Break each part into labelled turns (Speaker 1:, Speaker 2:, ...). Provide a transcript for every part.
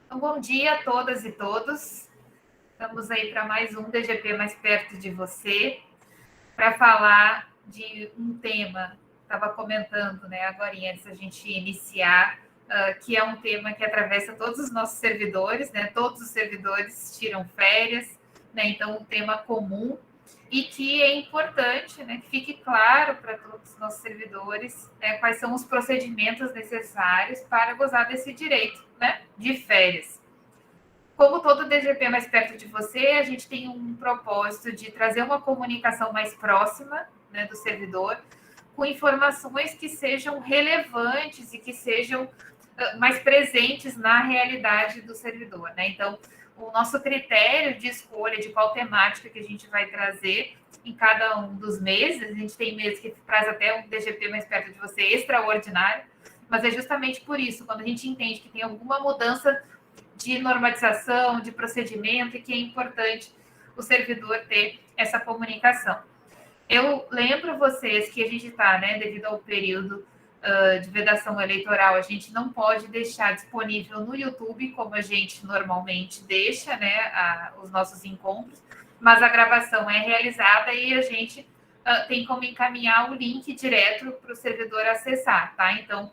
Speaker 1: Então, bom dia a todas e todos. Estamos aí para mais um DGP mais perto de você, para falar de um tema, estava comentando, né, agora antes da gente iniciar, que é um tema que atravessa todos os nossos servidores, né, todos os servidores tiram férias, né, então um tema comum e que é importante, né, que fique claro para todos os nossos servidores, né, quais são os procedimentos necessários para gozar desse direito, né, de férias. Como todo DGP mais perto de você, a gente tem um propósito de trazer uma comunicação mais próxima, né, do servidor, com informações que sejam relevantes e que sejam mais presentes na realidade do servidor, né? Então, o nosso critério de escolha de qual temática que a gente vai trazer em cada um dos meses, a gente tem meses que traz até um DGP mais perto de você extraordinário, mas é justamente por isso, quando a gente entende que tem alguma mudança de normatização, de procedimento, e que é importante o servidor ter essa comunicação. Eu lembro vocês que a gente está, né, devido ao período de vedação eleitoral, a gente não pode deixar disponível no YouTube, como a gente normalmente deixa, né, os nossos encontros, mas a gravação é realizada e a gente tem como encaminhar o link direto para o servidor acessar, tá? Então,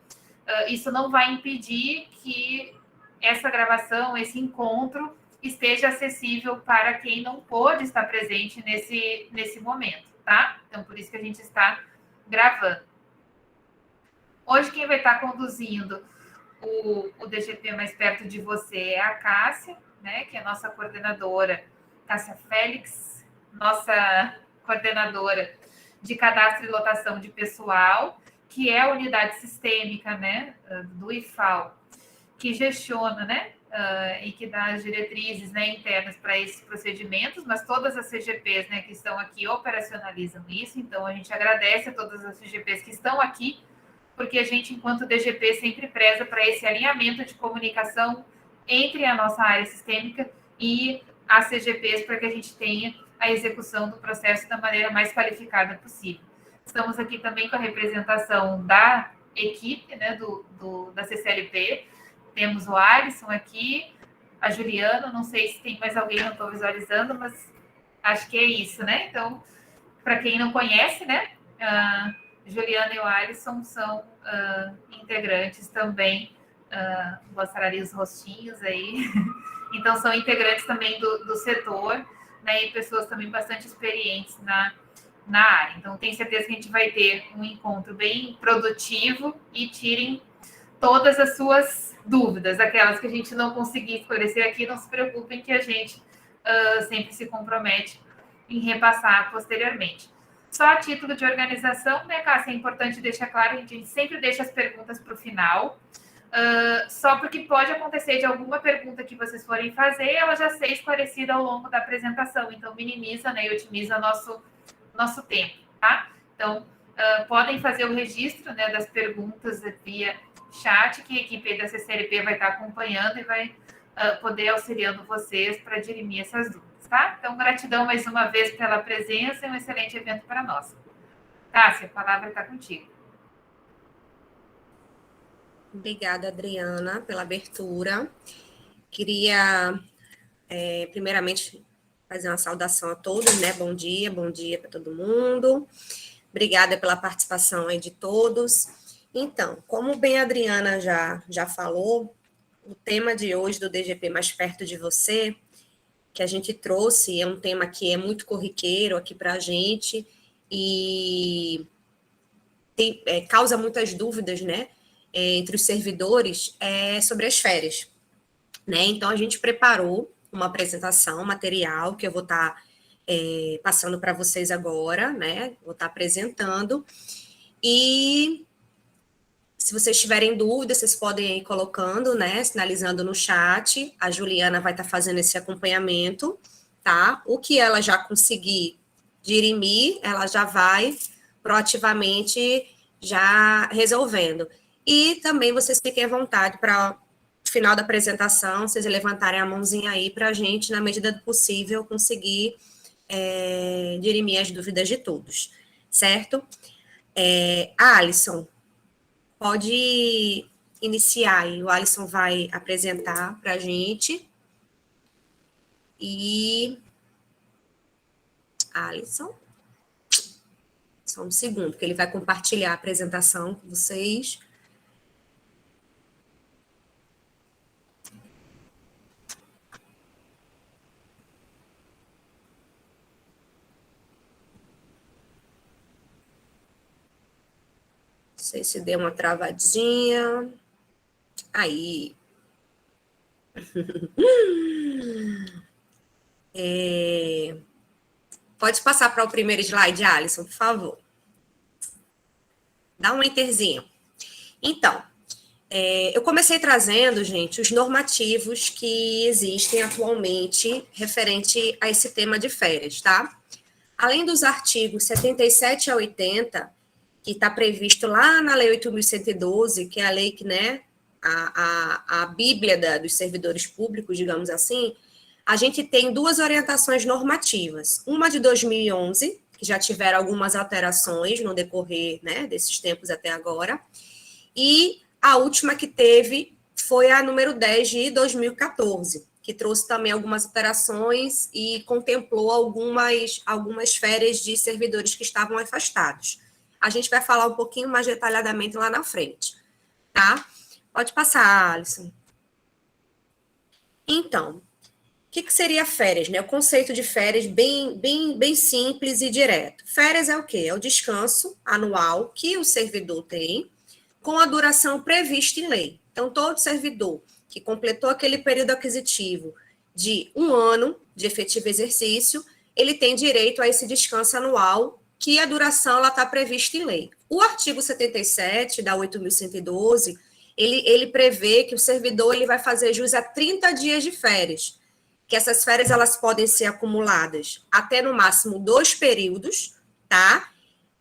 Speaker 1: isso não vai impedir que essa gravação, esse encontro, esteja acessível para quem não pôde estar presente nesse momento, tá? Então, por isso que a gente está gravando. Hoje, quem vai estar conduzindo o DGP mais perto de você é a Cássia, né, que é a nossa coordenadora, Cássia Félix, nossa coordenadora de cadastro e lotação de pessoal, que é a unidade sistêmica, né, do IFAL, que gestiona, né, e que dá as diretrizes, né, internas para esses procedimentos, mas todas as CGPs, né, que estão aqui operacionalizam isso, então a gente agradece a todas as CGPs que estão aqui, porque a gente, enquanto DGP, sempre preza para esse alinhamento de comunicação entre a nossa área sistêmica e as CGPs, para que a gente tenha a execução do processo da maneira mais qualificada possível. Estamos aqui também com a representação da equipe, né, da CCLP. Temos o Alisson aqui, a Juliana, não sei se tem mais alguém, não estou visualizando, mas acho que é isso, né? Então, para quem não conhece, né, Juliana e o Alisson são integrantes também, mostraria os rostinhos aí, então são integrantes também do setor, né, e pessoas também bastante experientes na área. Então, tenho certeza que a gente vai ter um encontro bem produtivo e tirem todas as suas dúvidas, aquelas que a gente não conseguir esclarecer aqui, não se preocupem que a gente sempre se compromete em repassar posteriormente. Só a título de organização, né, Cássia, é importante deixar claro, a gente sempre deixa as perguntas para o final, só porque pode acontecer de alguma pergunta que vocês forem fazer, ela já ser esclarecida ao longo da apresentação, então minimiza, né, e otimiza nosso tempo, tá? Então, podem fazer o registro, né, das perguntas via chat, que a equipe da CCLP vai estar acompanhando e vai poder auxiliando vocês para dirimir essas dúvidas, tá? Então, gratidão mais uma vez pela presença e um excelente evento para nós. Cássia, a palavra está contigo.
Speaker 2: Obrigada, Adriana, pela abertura. Queria, primeiramente, fazer uma saudação a todos, né? Bom dia para todo mundo. Obrigada pela participação aí de todos. Então, como bem a Adriana já falou, o tema de hoje do DGP Mais Perto de Você, que a gente trouxe, é um tema que é muito corriqueiro aqui para a gente e causa muitas dúvidas, né, entre os servidores, sobre as férias, né? Então, a gente preparou uma apresentação, um material, que eu vou estar passando para vocês agora, né? Vou estar apresentando. E se vocês tiverem dúvidas, vocês podem ir colocando, né? Sinalizando no chat. A Juliana vai estar fazendo esse acompanhamento, tá? O que ela já conseguir dirimir, ela já vai proativamente já resolvendo. E também vocês fiquem à vontade para final da apresentação, vocês levantarem a mãozinha aí para a gente, na medida do possível, conseguir dirimir as dúvidas de todos, certo? Alisson, pode iniciar e o Alisson vai apresentar para a gente. E... Alisson? Só um segundo, que ele vai compartilhar a apresentação com vocês. Não sei se deu uma travadinha. Aí. Pode passar para o primeiro slide, Alisson, por favor. Dá um enterzinho. Então, eu comecei trazendo, gente, os normativos que existem atualmente referente a esse tema de férias, tá? Além dos artigos 77 a 80, que está previsto lá na Lei 8.112, que é a lei que, né, a bíblia dos servidores públicos, digamos assim, a gente tem duas orientações normativas. Uma de 2011, que já tiveram algumas alterações no decorrer, né, desses tempos até agora, e a última que teve foi a número 10 de 2014, que trouxe também algumas alterações e contemplou algumas férias de servidores que estavam afastados. A gente vai falar um pouquinho mais detalhadamente lá na frente, tá? Pode passar, Alisson. Então, o que seria férias, né? O conceito de férias bem simples e direto. Férias é o quê? É o descanso anual que o servidor tem com a duração prevista em lei. Então, todo servidor que completou aquele período aquisitivo de 1 ano de efetivo exercício, ele tem direito a esse descanso anual, que a duração está prevista em lei. O artigo 77 da 8.112, ele prevê que o servidor ele vai fazer jus a 30 dias de férias, que essas férias elas podem ser acumuladas até no máximo 2 períodos, tá?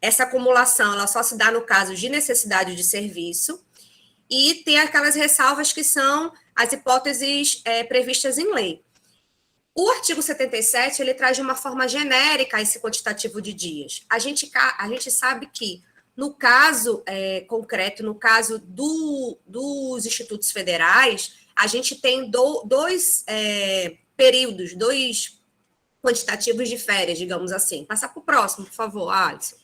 Speaker 2: Essa acumulação ela só se dá no caso de necessidade de serviço, e tem aquelas ressalvas que são as hipóteses previstas em lei. O artigo 77, ele traz de uma forma genérica esse quantitativo de dias. A gente sabe que, no caso concreto, no caso dos institutos federais, a gente tem dois períodos, 2 quantitativos de férias, digamos assim. Passa para o próximo, por favor, Alisson.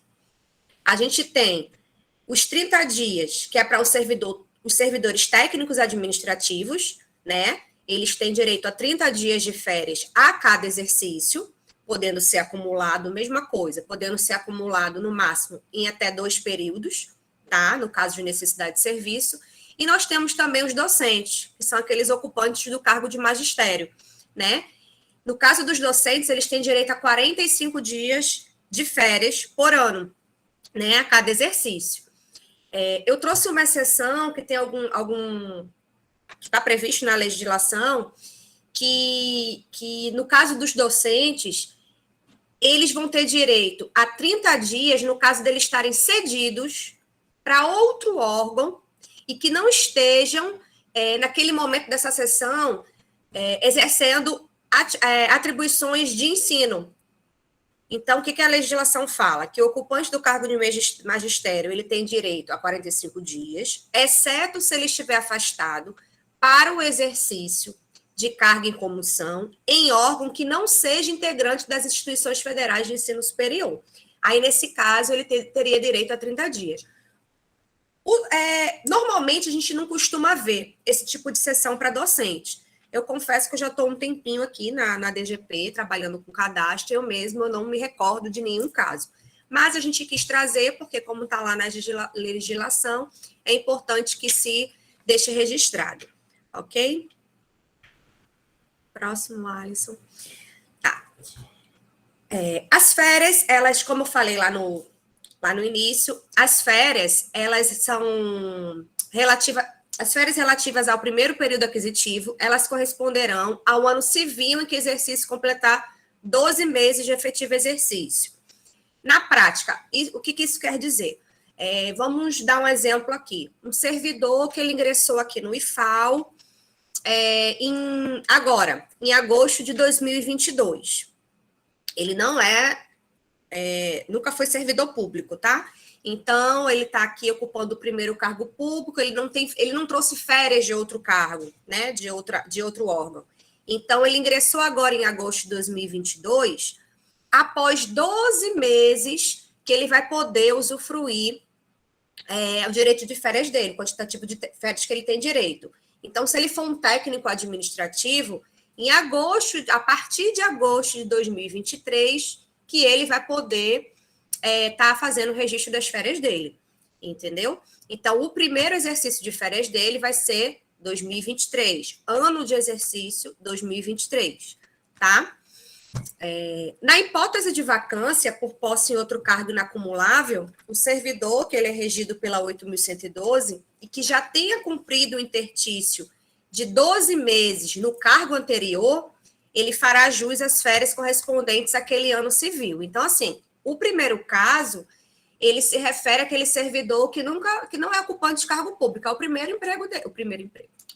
Speaker 2: A gente tem os 30 dias, que é para os servidores técnicos administrativos, né? Eles têm direito a 30 dias de férias a cada exercício, podendo ser acumulado, mesma coisa, podendo ser acumulado no máximo em até 2 períodos, tá? No caso de necessidade de serviço. E nós temos também os docentes, que são aqueles ocupantes do cargo de magistério, né? No caso dos docentes, eles têm direito a 45 dias de férias por ano, né? A cada exercício. Eu trouxe uma exceção que tem algum que está previsto na legislação, que no caso dos docentes, eles vão ter direito a 30 dias, no caso deles estarem cedidos para outro órgão e que não estejam, naquele momento dessa sessão, exercendo atribuições de ensino. Então, o que a legislação fala? Que o ocupante do cargo de magistério ele tem direito a 45 dias, exceto se ele estiver afastado para o exercício de carga em comissão em órgão que não seja integrante das instituições federais de ensino superior. Aí, nesse caso, ele teria direito a 30 dias. Normalmente, a gente não costuma ver esse tipo de sessão para docentes. Eu confesso que eu já estou um tempinho aqui na DGP, trabalhando com cadastro, eu não me recordo de nenhum caso. Mas a gente quis trazer, porque como está lá na legislação, é importante que se deixe registrado. Ok? Próximo, Alisson. Tá. As férias, elas, como eu falei lá no início, as férias, elas são as férias relativas ao primeiro período aquisitivo, elas corresponderão ao ano civil em que o exercício completar 12 meses de efetivo exercício. Na prática, o que isso quer dizer? Vamos dar um exemplo aqui. Um servidor que ele ingressou aqui no IFAL em agosto de 2022. Ele nunca foi servidor público, tá? Então, ele está aqui ocupando o primeiro cargo público, ele não trouxe férias de outro cargo, né, de outro órgão. Então, ele ingressou agora em agosto de 2022, após 12 meses que ele vai poder usufruir o direito de férias dele, o quantitativo de férias que ele tem direito. Então, se ele for um técnico administrativo, a partir de agosto de 2023, que ele vai poder tá fazendo o registro das férias dele, entendeu? Então, o primeiro exercício de férias dele vai ser 2023, ano de exercício 2023, tá? Na hipótese de vacância por posse em outro cargo inacumulável, o servidor, que ele é regido pela 8.112 e que já tenha cumprido o interstício de 12 meses no cargo anterior, ele fará jus às férias correspondentes àquele ano civil. Então, assim, o primeiro caso, ele se refere àquele servidor que não é ocupante de cargo público, é o primeiro emprego dele,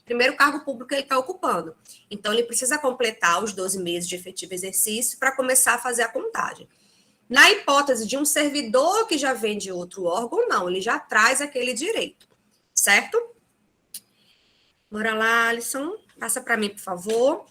Speaker 2: primeiro cargo público que ele está ocupando. Então, ele precisa completar os 12 meses de efetivo exercício para começar a fazer a contagem. Na hipótese de um servidor que já vem de outro órgão, não, ele já traz aquele direito, certo? Bora lá, Alisson, passa para mim, por favor.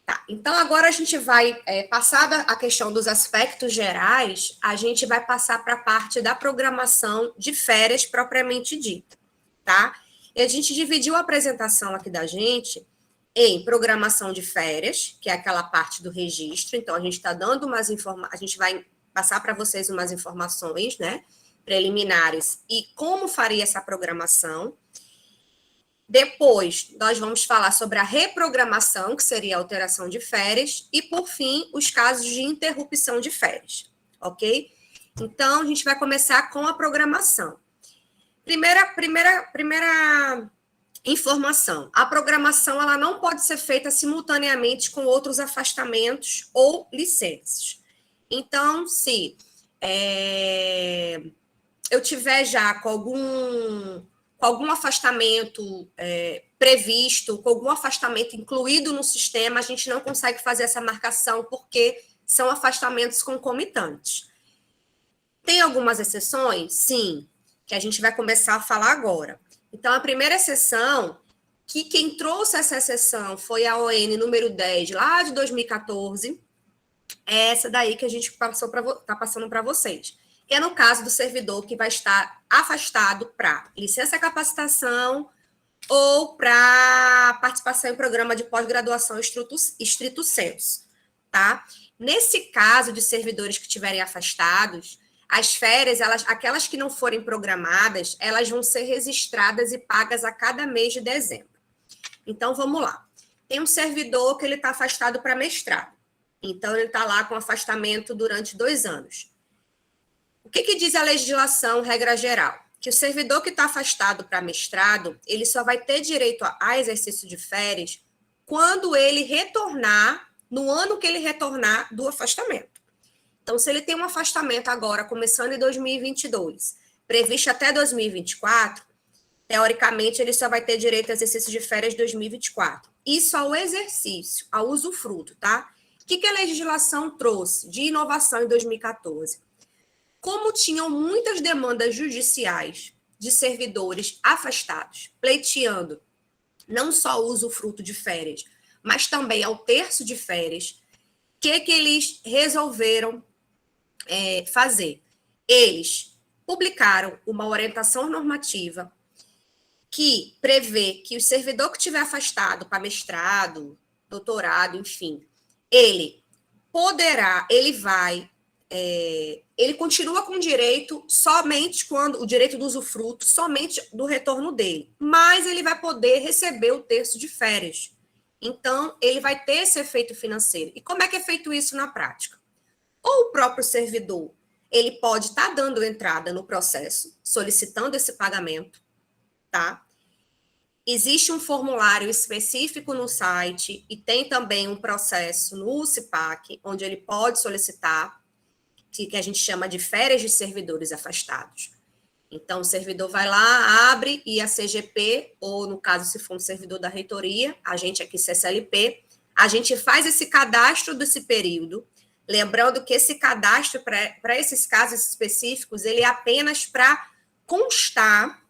Speaker 2: Tá, então agora a gente vai, passada a questão dos aspectos gerais, a gente vai passar para a parte da programação de férias propriamente dita, tá? E a gente dividiu a apresentação aqui da gente em programação de férias, que é aquela parte do registro, então a gente está dando umas informações, a gente vai passar para vocês umas informações, né, preliminares, e como faria essa programação. Depois, nós vamos falar sobre a reprogramação, que seria a alteração de férias, e, por fim, os casos de interrupção de férias, ok? Então, a gente vai começar com a programação. Primeira informação. A programação ela não pode ser feita simultaneamente com outros afastamentos ou licenças. Então, se eu tiver já com algum afastamento previsto, com algum afastamento incluído no sistema, a gente não consegue fazer essa marcação porque são afastamentos concomitantes. Tem algumas exceções? Sim, que a gente vai começar a falar agora. Então, a primeira exceção, que quem trouxe essa exceção foi a ON número 10, lá de 2014, é essa daí que a gente está passando para vocês. Que é no caso do servidor que vai estar afastado para licença capacitação ou para participação em programa de pós-graduação estrito sensu, tá? Nesse caso de servidores que estiverem afastados, as férias, aquelas que não forem programadas, elas vão ser registradas e pagas a cada mês de dezembro. Então, vamos lá. Tem um servidor que ele está afastado para mestrado. Então, ele está lá com afastamento durante 2 anos. O que diz a legislação, regra geral? Que o servidor que está afastado para mestrado, ele só vai ter direito a exercício de férias quando ele retornar, no ano que ele retornar do afastamento. Então, se ele tem um afastamento agora, começando em 2022, previsto até 2024, teoricamente, ele só vai ter direito a exercício de férias 2024. Isso ao exercício, ao usufruto, tá? O que a legislação trouxe de inovação em 2014? Como tinham muitas demandas judiciais de servidores afastados, pleiteando não só o usufruto de férias, mas também ao terço de férias, o que eles resolveram fazer? Eles publicaram uma orientação normativa que prevê que o servidor que estiver afastado para mestrado, doutorado, enfim, ele continua com direito somente quando o direito do usufruto, somente do retorno dele, mas ele vai poder receber o terço de férias. Então, ele vai ter esse efeito financeiro. E como é que é feito isso na prática? Ou o próprio servidor, ele pode estar dando entrada no processo, solicitando esse pagamento, tá? Existe um formulário específico no site e tem também um processo no CIPAC, onde ele pode solicitar, que a gente chama de férias de servidores afastados. Então, o servidor vai lá, abre e a CGP, ou no caso, se for um servidor da reitoria, a gente aqui, CSLP, a gente faz esse cadastro desse período, Lembrando que esse cadastro, para esses casos específicos, ele é apenas para constar,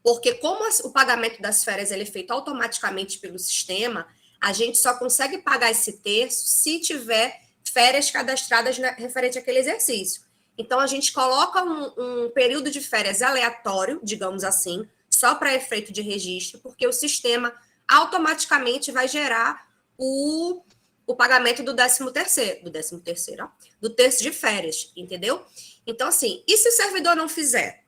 Speaker 2: porque como o pagamento das férias ele é feito automaticamente pelo sistema, a gente só consegue pagar esse terço se tiver férias cadastradas referente àquele exercício. Então, a gente coloca um período de férias aleatório, digamos assim, só para efeito de registro, porque o sistema automaticamente vai gerar o pagamento do 13º, do terço de férias, entendeu? Então, assim, e se o servidor não fizer?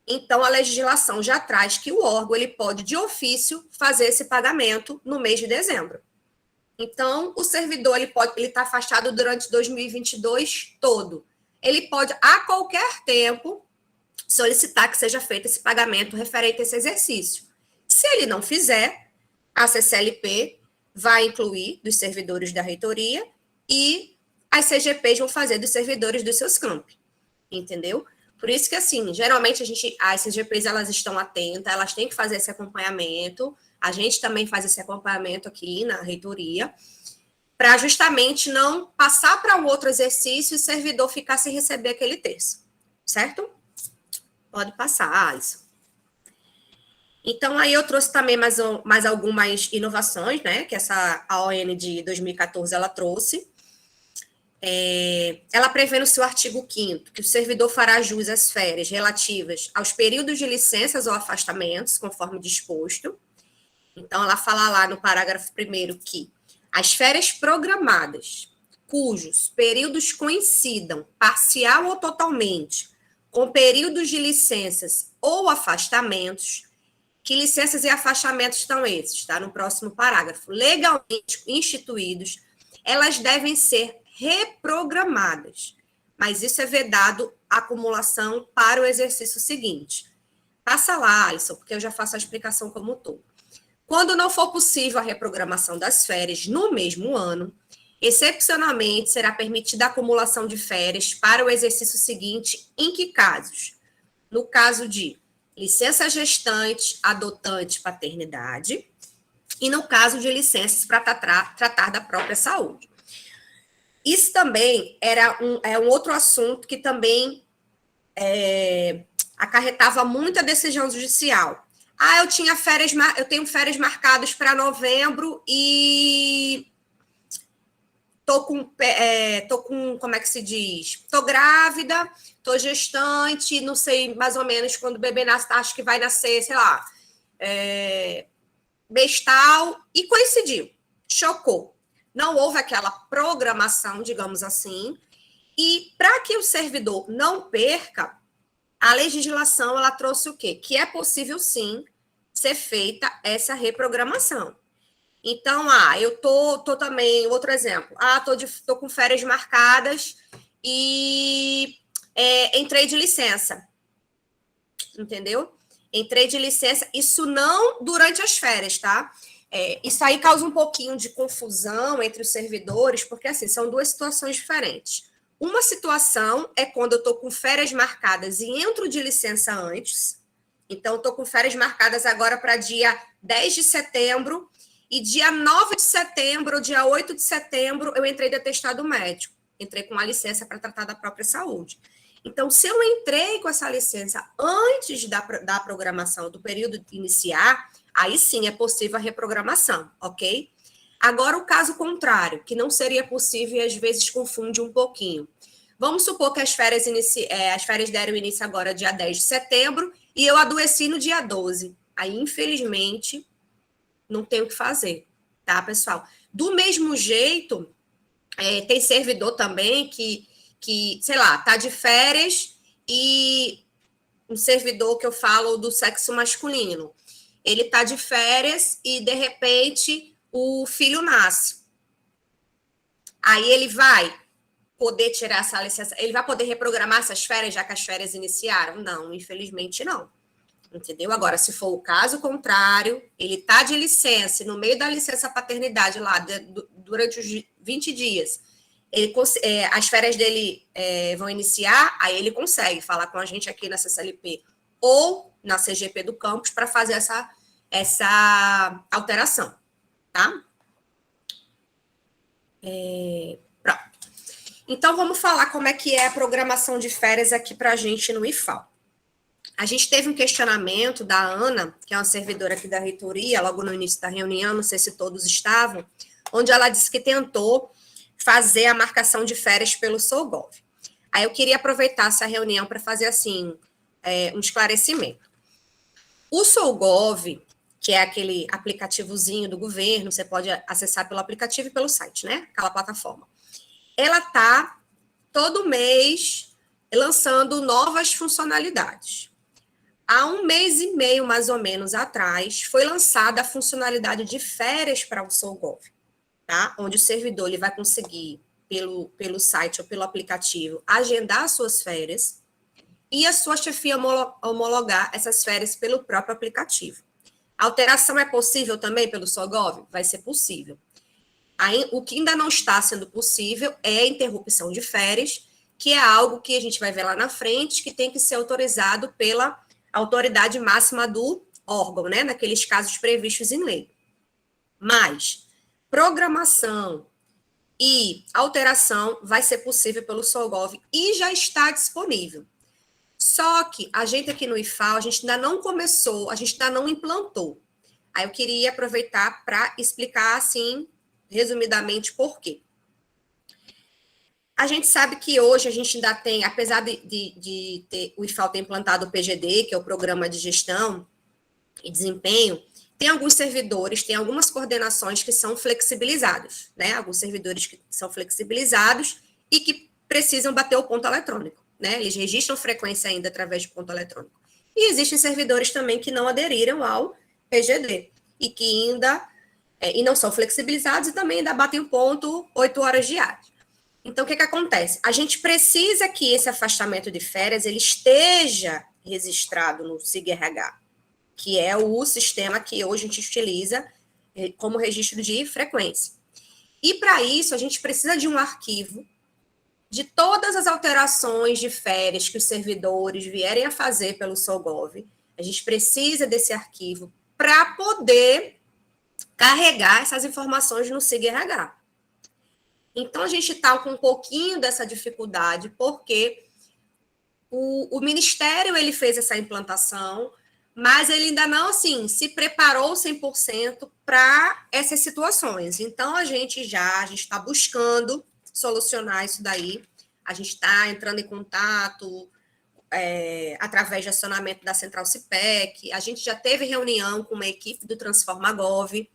Speaker 2: Então, a legislação já traz que o órgão ele pode, de ofício, fazer esse pagamento no mês de dezembro. Então, o servidor ele está afastado durante 2022 todo. Ele pode, a qualquer tempo, solicitar que seja feito esse pagamento referente a esse exercício. Se ele não fizer, a CCLP vai incluir dos servidores da reitoria e as CGPs vão fazer dos servidores dos seus campi, entendeu? Por isso que, assim, geralmente as CGPs, elas estão atentas, elas têm que fazer esse acompanhamento, a gente também faz esse acompanhamento aqui na reitoria, para justamente não passar para um outro exercício e o servidor ficar sem receber aquele terço, certo? Pode passar, Alisson. Então, aí eu trouxe também mais algumas inovações, né, que a ON de 2014, ela trouxe. Ela prevê no seu artigo 5º que o servidor fará jus às férias relativas aos períodos de licenças ou afastamentos, conforme disposto. Então, ela fala lá no parágrafo 1º que as férias programadas, cujos períodos coincidam, parcial ou totalmente, com períodos de licenças ou afastamentos, que licenças e afastamentos estão esses, tá? No próximo parágrafo. Legalmente instituídos, elas devem ser reprogramadas, mas isso é vedado a acumulação para o exercício seguinte. Passa lá, Alisson, porque eu já faço a explicação como um todo. Quando não for possível a reprogramação das férias no mesmo ano, excepcionalmente será permitida a acumulação de férias para o exercício seguinte, em que casos? No caso de licença gestante, adotante, paternidade, e no caso de licenças para tratar da própria saúde. Isso também era um outro assunto que também acarretava muita decisão judicial. Eu tenho férias marcadas para novembro e tô com, como é que se diz? Tô grávida, tô gestante, não sei mais ou menos quando o bebê nasce, acho que vai nascer, sei lá, bestal, e coincidiu, chocou. Não houve aquela programação, digamos assim, e para que o servidor não perca, a legislação, ela trouxe o quê? Que é possível, sim, ser feita essa reprogramação. Então, eu tô também, outro exemplo, tô com férias marcadas e entrei de licença, entendeu? Entrei de licença, isso não durante as férias, tá? Isso aí causa um pouquinho de confusão entre os servidores, porque, assim, são duas situações diferentes. Uma situação é quando eu tô com férias marcadas e entro de licença antes, então, eu tô com férias marcadas agora para dia 10 de setembro, e dia 9 de setembro, ou dia 8 de setembro, eu entrei de atestado médico. Entrei com uma licença para tratar da própria saúde. Então, se eu entrei com essa licença antes da programação do período iniciar, aí sim é possível a reprogramação, ok? Agora, o caso contrário, que não seria possível e às vezes confunde um pouquinho. Vamos supor que as férias deram início agora dia 10 de setembro e eu adoeci no dia 12. Aí, infelizmente, não tem o que fazer, tá, pessoal? Do mesmo jeito, tem servidor também que, sei lá, tá de férias e um servidor que eu falo do sexo masculino, ele tá de férias e, de repente, o filho nasce. Aí ele vai poder tirar essa licença, ele vai poder reprogramar essas férias, já que as férias iniciaram? Não, infelizmente não. Entendeu? Agora, se for o caso contrário, ele está de licença, e no meio da licença paternidade lá, durante os 20 dias, as férias dele vão iniciar, aí ele consegue falar com a gente aqui na CCLP ou na CGP do campus para fazer essa alteração, tá? Pronto. Então, vamos falar como é que é a programação de férias aqui para a gente no IFAL. A gente teve um questionamento da Ana, que é uma servidora aqui da reitoria, logo no início da reunião, não sei se todos estavam, onde ela disse que tentou fazer a marcação de férias pelo Solgov. Aí eu queria aproveitar essa reunião para fazer, assim, um esclarecimento. O Solgov, que é aquele aplicativozinho do governo, você pode acessar pelo aplicativo e pelo site, né? Aquela plataforma. Ela está todo mês lançando novas funcionalidades. Há 1 mês e meio, mais ou menos, atrás, foi lançada a funcionalidade de férias para o Solgov, tá? Onde o servidor ele vai conseguir, pelo site ou pelo aplicativo, agendar suas férias e a sua chefia homologar essas férias pelo próprio aplicativo. A alteração é possível também pelo Solgov? Vai ser possível. Aí, o que ainda não está sendo possível é a interrupção de férias, que é algo que a gente vai ver lá na frente, que tem que ser autorizado pela autoridade máxima do órgão, né? Naqueles casos previstos em lei. Mas programação e alteração vai ser possível pelo Solgov e já está disponível. Só que a gente aqui no IFAL, a gente ainda não começou, a gente ainda não implantou. Aí eu queria aproveitar para explicar, assim, resumidamente, por quê. A gente sabe que hoje a gente ainda tem, apesar de ter, o IFAL ter implantado o PGD, que é o Programa de Gestão e Desempenho, tem alguns servidores, tem algumas coordenações que são flexibilizados, né? Alguns servidores que são flexibilizados e que precisam bater o ponto eletrônico, né? Eles registram frequência ainda através de ponto eletrônico. E existem servidores também que não aderiram ao PGD e que ainda e não são flexibilizados e também ainda batem o ponto 8 horas diárias. Então, o que acontece? A gente precisa que esse afastamento de férias ele esteja registrado no SIG-RH, que é o sistema que hoje a gente utiliza como registro de frequência. E, para isso, a gente precisa de um arquivo de todas as alterações de férias que os servidores vierem a fazer pelo Solgov. A gente precisa desse arquivo para poder carregar essas informações no SIG-RH. Então, a gente está com um pouquinho dessa dificuldade, porque o Ministério ele fez essa implantação, mas ele ainda não, assim, se preparou 100% para essas situações. Então, a gente está buscando solucionar isso daí. A gente está entrando em contato através de acionamento da Central CIPEC. A gente já teve reunião com uma equipe do Transforma Gov,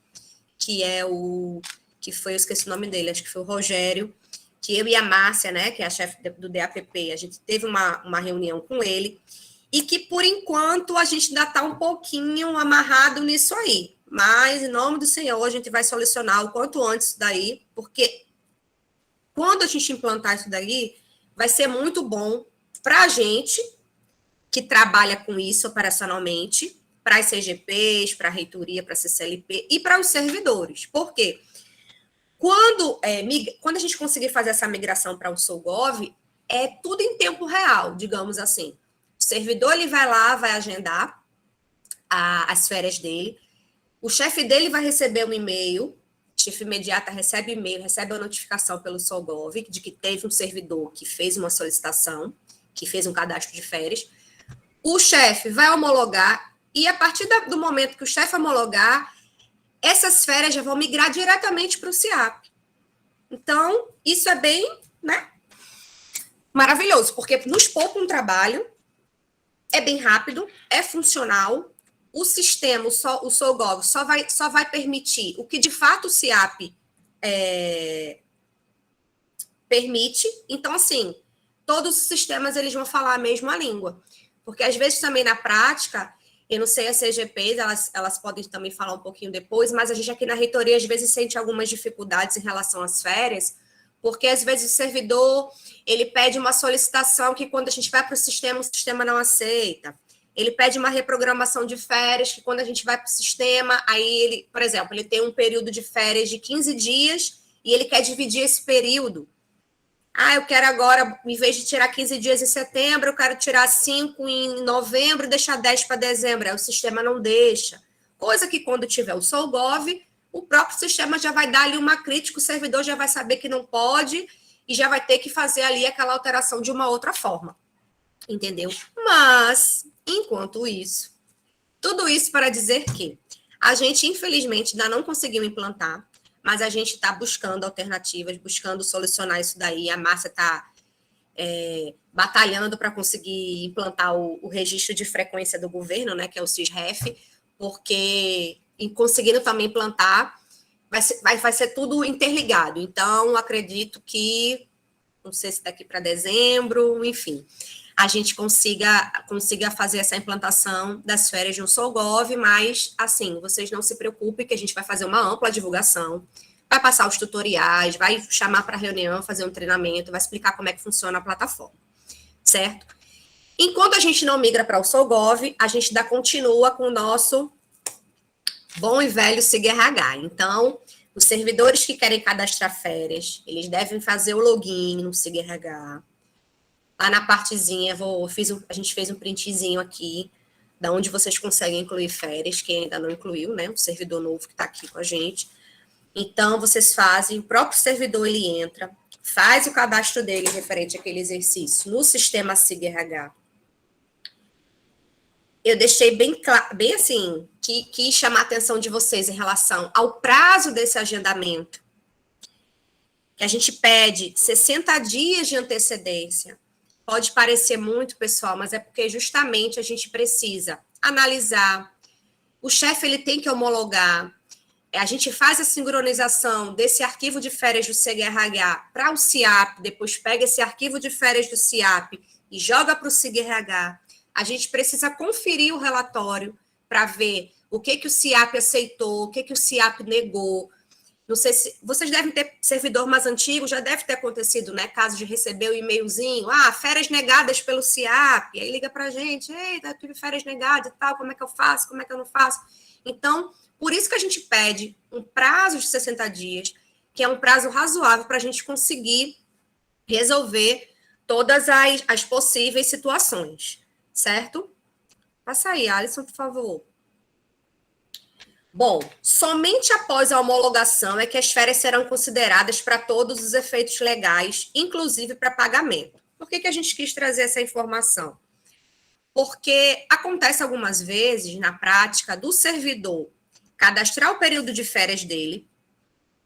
Speaker 2: que foi, eu esqueci o nome dele, acho que foi o Rogério, que eu e a Márcia, né, que é a chefe do DAPP, a gente teve uma reunião com ele, e que, por enquanto, a gente ainda está um pouquinho amarrado nisso aí. Mas, em nome do Senhor, a gente vai solucionar o quanto antes isso daí, porque quando a gente implantar isso daí, vai ser muito bom para a gente, que trabalha com isso operacionalmente, para as CGPs, para a reitoria, para a CCLP e para os servidores. Por quê? Quando a gente conseguir fazer essa migração para o Solgov, é tudo em tempo real, digamos assim. O servidor ele vai lá, vai agendar as férias dele, o chefe dele vai receber um e-mail, chefe imediata recebe e-mail, recebe a notificação pelo Solgov de que teve um servidor que fez uma solicitação, que fez um cadastro de férias. O chefe vai homologar e, a partir do momento que o chefe homologar, essas férias já vão migrar diretamente para o SIAP. Então, isso é bem, né, maravilhoso, porque nos poupa um trabalho, é bem rápido, é funcional, o sistema, o Solgov, só vai permitir o que de fato o SIAP permite. Então, assim, todos os sistemas eles vão falar a mesma língua. Porque, às vezes, também na prática, eu não sei, as CGPs, elas podem também falar um pouquinho depois, mas a gente aqui na reitoria, às vezes, sente algumas dificuldades em relação às férias, porque, às vezes, o servidor, ele pede uma solicitação que, quando a gente vai para o sistema não aceita. Ele pede uma reprogramação de férias, que, quando a gente vai para o sistema, aí ele, por exemplo, ele tem um período de férias de 15 dias e ele quer dividir esse período. Eu quero agora, em vez de tirar 15 dias em setembro, eu quero tirar 5 em novembro e deixar 10 para dezembro. Aí o sistema não deixa. Coisa que, quando tiver o Solgov, o próprio sistema já vai dar ali uma crítica, o servidor já vai saber que não pode, e já vai ter que fazer ali aquela alteração de uma outra forma, entendeu? Mas, enquanto isso, tudo isso para dizer que a gente, infelizmente, ainda não conseguiu implantar, mas a gente está buscando alternativas, buscando solucionar isso daí. A Márcia está batalhando para conseguir implantar o registro de frequência do governo, né, que é o SISREF, porque conseguindo também implantar, vai ser tudo interligado. Então, acredito que, não sei se daqui para dezembro, enfim, a gente consiga fazer essa implantação das férias de um Solgov, mas, assim, vocês não se preocupem que a gente vai fazer uma ampla divulgação, vai passar os tutoriais, vai chamar para reunião, fazer um treinamento, vai explicar como é que funciona a plataforma, certo? Enquanto a gente não migra para o Solgov, a gente ainda continua com o nosso bom e velho SIG-RH. Então, os servidores que querem cadastrar férias, eles devem fazer o login no SIG-RH. Lá na partezinha, a gente fez um printzinho aqui, da onde vocês conseguem incluir férias, quem ainda não incluiu, né? O servidor novo que está aqui com a gente. Então, vocês fazem, o próprio servidor, ele entra, faz o cadastro dele referente àquele exercício no sistema SIG-RH. Eu deixei bem claro, bem assim, que quis chamar a atenção de vocês em relação ao prazo desse agendamento, que a gente pede 60 dias de antecedência. Pode parecer muito, pessoal, mas é porque justamente a gente precisa analisar. O chefe, ele tem que homologar. A gente faz a sincronização desse arquivo de férias do SIG-RH para o CIAP, depois pega esse arquivo de férias do CIAP e joga para o SIG-RH. A gente precisa conferir o relatório para ver o que o CIAP aceitou, o que o CIAP negou. Não sei se vocês devem ter servidor mais antigo, já deve ter acontecido, né? Caso de receber o e-mailzinho, férias negadas pelo CIAP, aí liga para a gente, eita, tive férias negadas e tal, como é que eu faço, como é que eu não faço? Então, por isso que a gente pede um prazo de 60 dias, que é um prazo razoável para a gente conseguir resolver todas as possíveis situações, certo? Passa aí, Alisson, por favor. Bom, somente após a homologação é que as férias serão consideradas para todos os efeitos legais, inclusive para pagamento. Por que a gente quis trazer essa informação? Porque acontece algumas vezes, na prática, do servidor cadastrar o período de férias dele,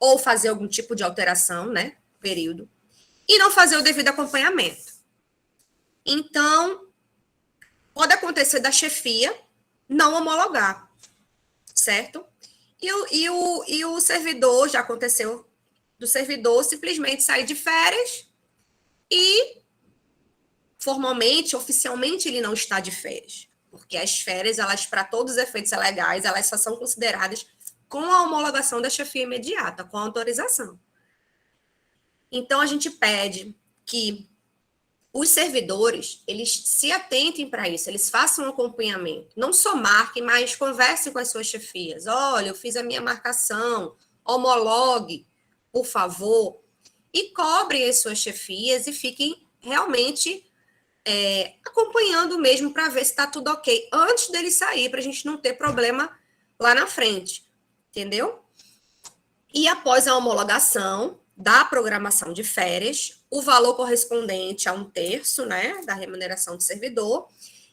Speaker 2: ou fazer algum tipo de alteração, né, período, e não fazer o devido acompanhamento. Então, pode acontecer da chefia não homologar, certo? E o servidor, já aconteceu do servidor simplesmente sair de férias e formalmente, oficialmente, ele não está de férias. Porque as férias, elas, para todos os efeitos legais, elas só são consideradas com a homologação da chefia imediata, com a autorização. Então, a gente pede que os servidores, eles se atentem para isso, eles façam um acompanhamento. Não só marquem, mas conversem com as suas chefias. Olha, eu fiz a minha marcação, homologue, por favor. E cobrem as suas chefias e fiquem realmente acompanhando mesmo para ver se está tudo ok, antes dele sair, para a gente não ter problema lá na frente, entendeu? E após a homologação da programação de férias, o valor correspondente a 1/3, né, da remuneração do servidor,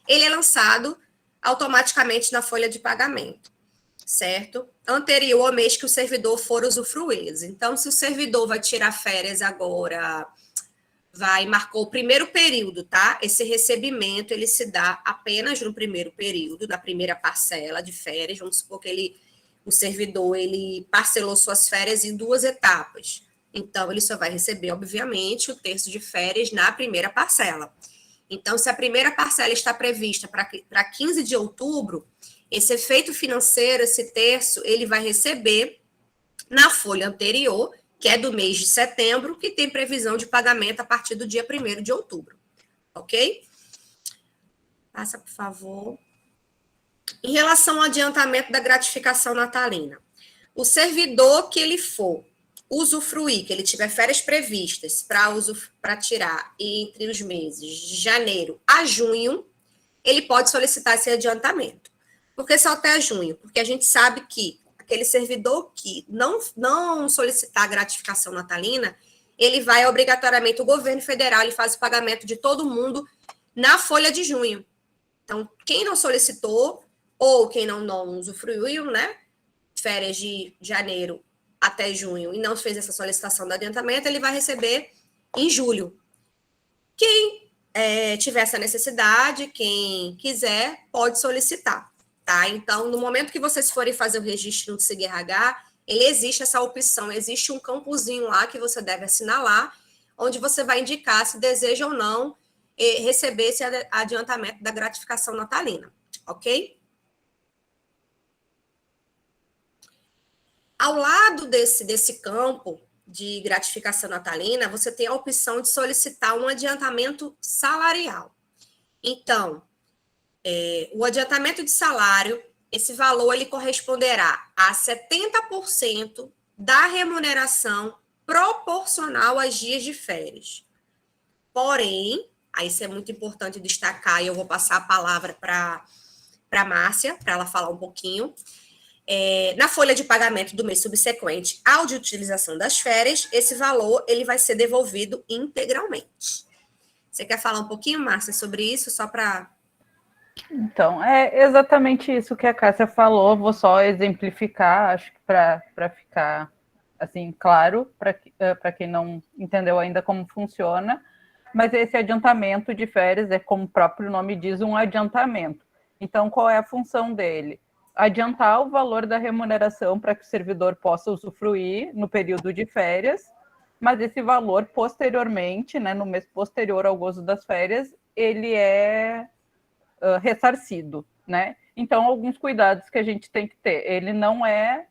Speaker 2: ele é lançado automaticamente na folha de pagamento, certo? Anterior ao mês que o servidor for usufruir. Então, se o servidor vai tirar férias agora, marcou o primeiro período, tá? Esse recebimento, ele se dá apenas no primeiro período, da primeira parcela de férias. Vamos supor que o servidor, ele parcelou suas férias em 2 etapas. Então, ele só vai receber, obviamente, o 1/3 de férias na primeira parcela. Então, se a primeira parcela está prevista para 15 de outubro, esse efeito financeiro, esse 1/3, ele vai receber na folha anterior, que é do mês de setembro, que tem previsão de pagamento a partir do dia 1º de outubro. Ok? Passa, por favor. Em relação ao adiantamento da gratificação natalina, o servidor que ele for usufruir, que ele tiver férias previstas para tirar entre os meses de janeiro a junho, ele pode solicitar esse adiantamento. Por que só até junho? Porque a gente sabe que aquele servidor que não solicitar gratificação natalina, ele vai obrigatoriamente, o governo federal, ele faz o pagamento de todo mundo na folha de junho. Então, quem não solicitou, ou quem não usufruiu, né, férias de janeiro até junho, e não fez essa solicitação do adiantamento, ele vai receber em julho. Quem tiver essa necessidade, quem quiser, pode solicitar, tá? Então, no momento que vocês forem fazer o registro no SIG-RH, ele existe essa opção, existe um campozinho lá que você deve assinalar, onde você vai indicar se deseja ou não receber esse adiantamento da gratificação natalina, ok? Ao lado desse campo de gratificação natalina, você tem a opção de solicitar um adiantamento salarial. Então, o adiantamento de salário, esse valor ele corresponderá a 70% da remuneração proporcional aos dias de férias. Porém, aí isso é muito importante destacar, e eu vou passar a palavra para a Márcia, para ela falar um pouquinho. Na folha de pagamento do mês subsequente ao de utilização das férias, esse valor ele vai ser devolvido integralmente. Você quer falar um pouquinho, Márcia, sobre isso, só para...
Speaker 3: Então, é exatamente isso que a Cássia falou, vou só exemplificar, acho que para ficar assim claro, para quem não entendeu ainda como funciona, mas esse adiantamento de férias é, como o próprio nome diz, um adiantamento. Então, qual é a função dele? Adiantar o valor da remuneração para que o servidor possa usufruir no período de férias, mas esse valor, posteriormente, né, no mês posterior ao gozo das férias, ele é ressarcido, né? Então, alguns cuidados que a gente tem que ter. Ele não é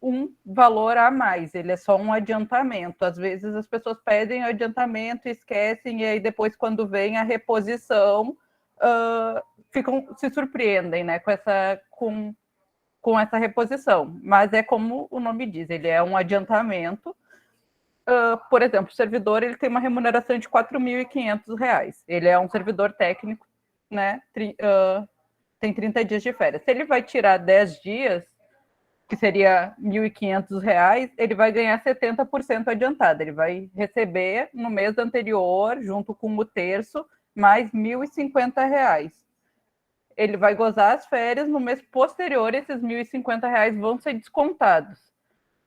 Speaker 3: um valor a mais, ele é só um adiantamento. Às vezes as pessoas pedem adiantamento, esquecem, e aí depois, quando vem a reposição, se surpreendem, né, com essa reposição. Mas é como o nome diz, ele é um adiantamento. Por exemplo, o servidor ele tem uma remuneração de R$ 4.500. Ele é um servidor técnico, né? Tem 30 dias de férias. Se ele vai tirar 10 dias, que seria R$ 1.500, ele vai ganhar 70% adiantado. Ele vai receber no mês anterior, junto com o terço, mais R$ 1.050. Ele vai gozar as férias, no mês posterior, esses R$ 1.050 vão ser descontados.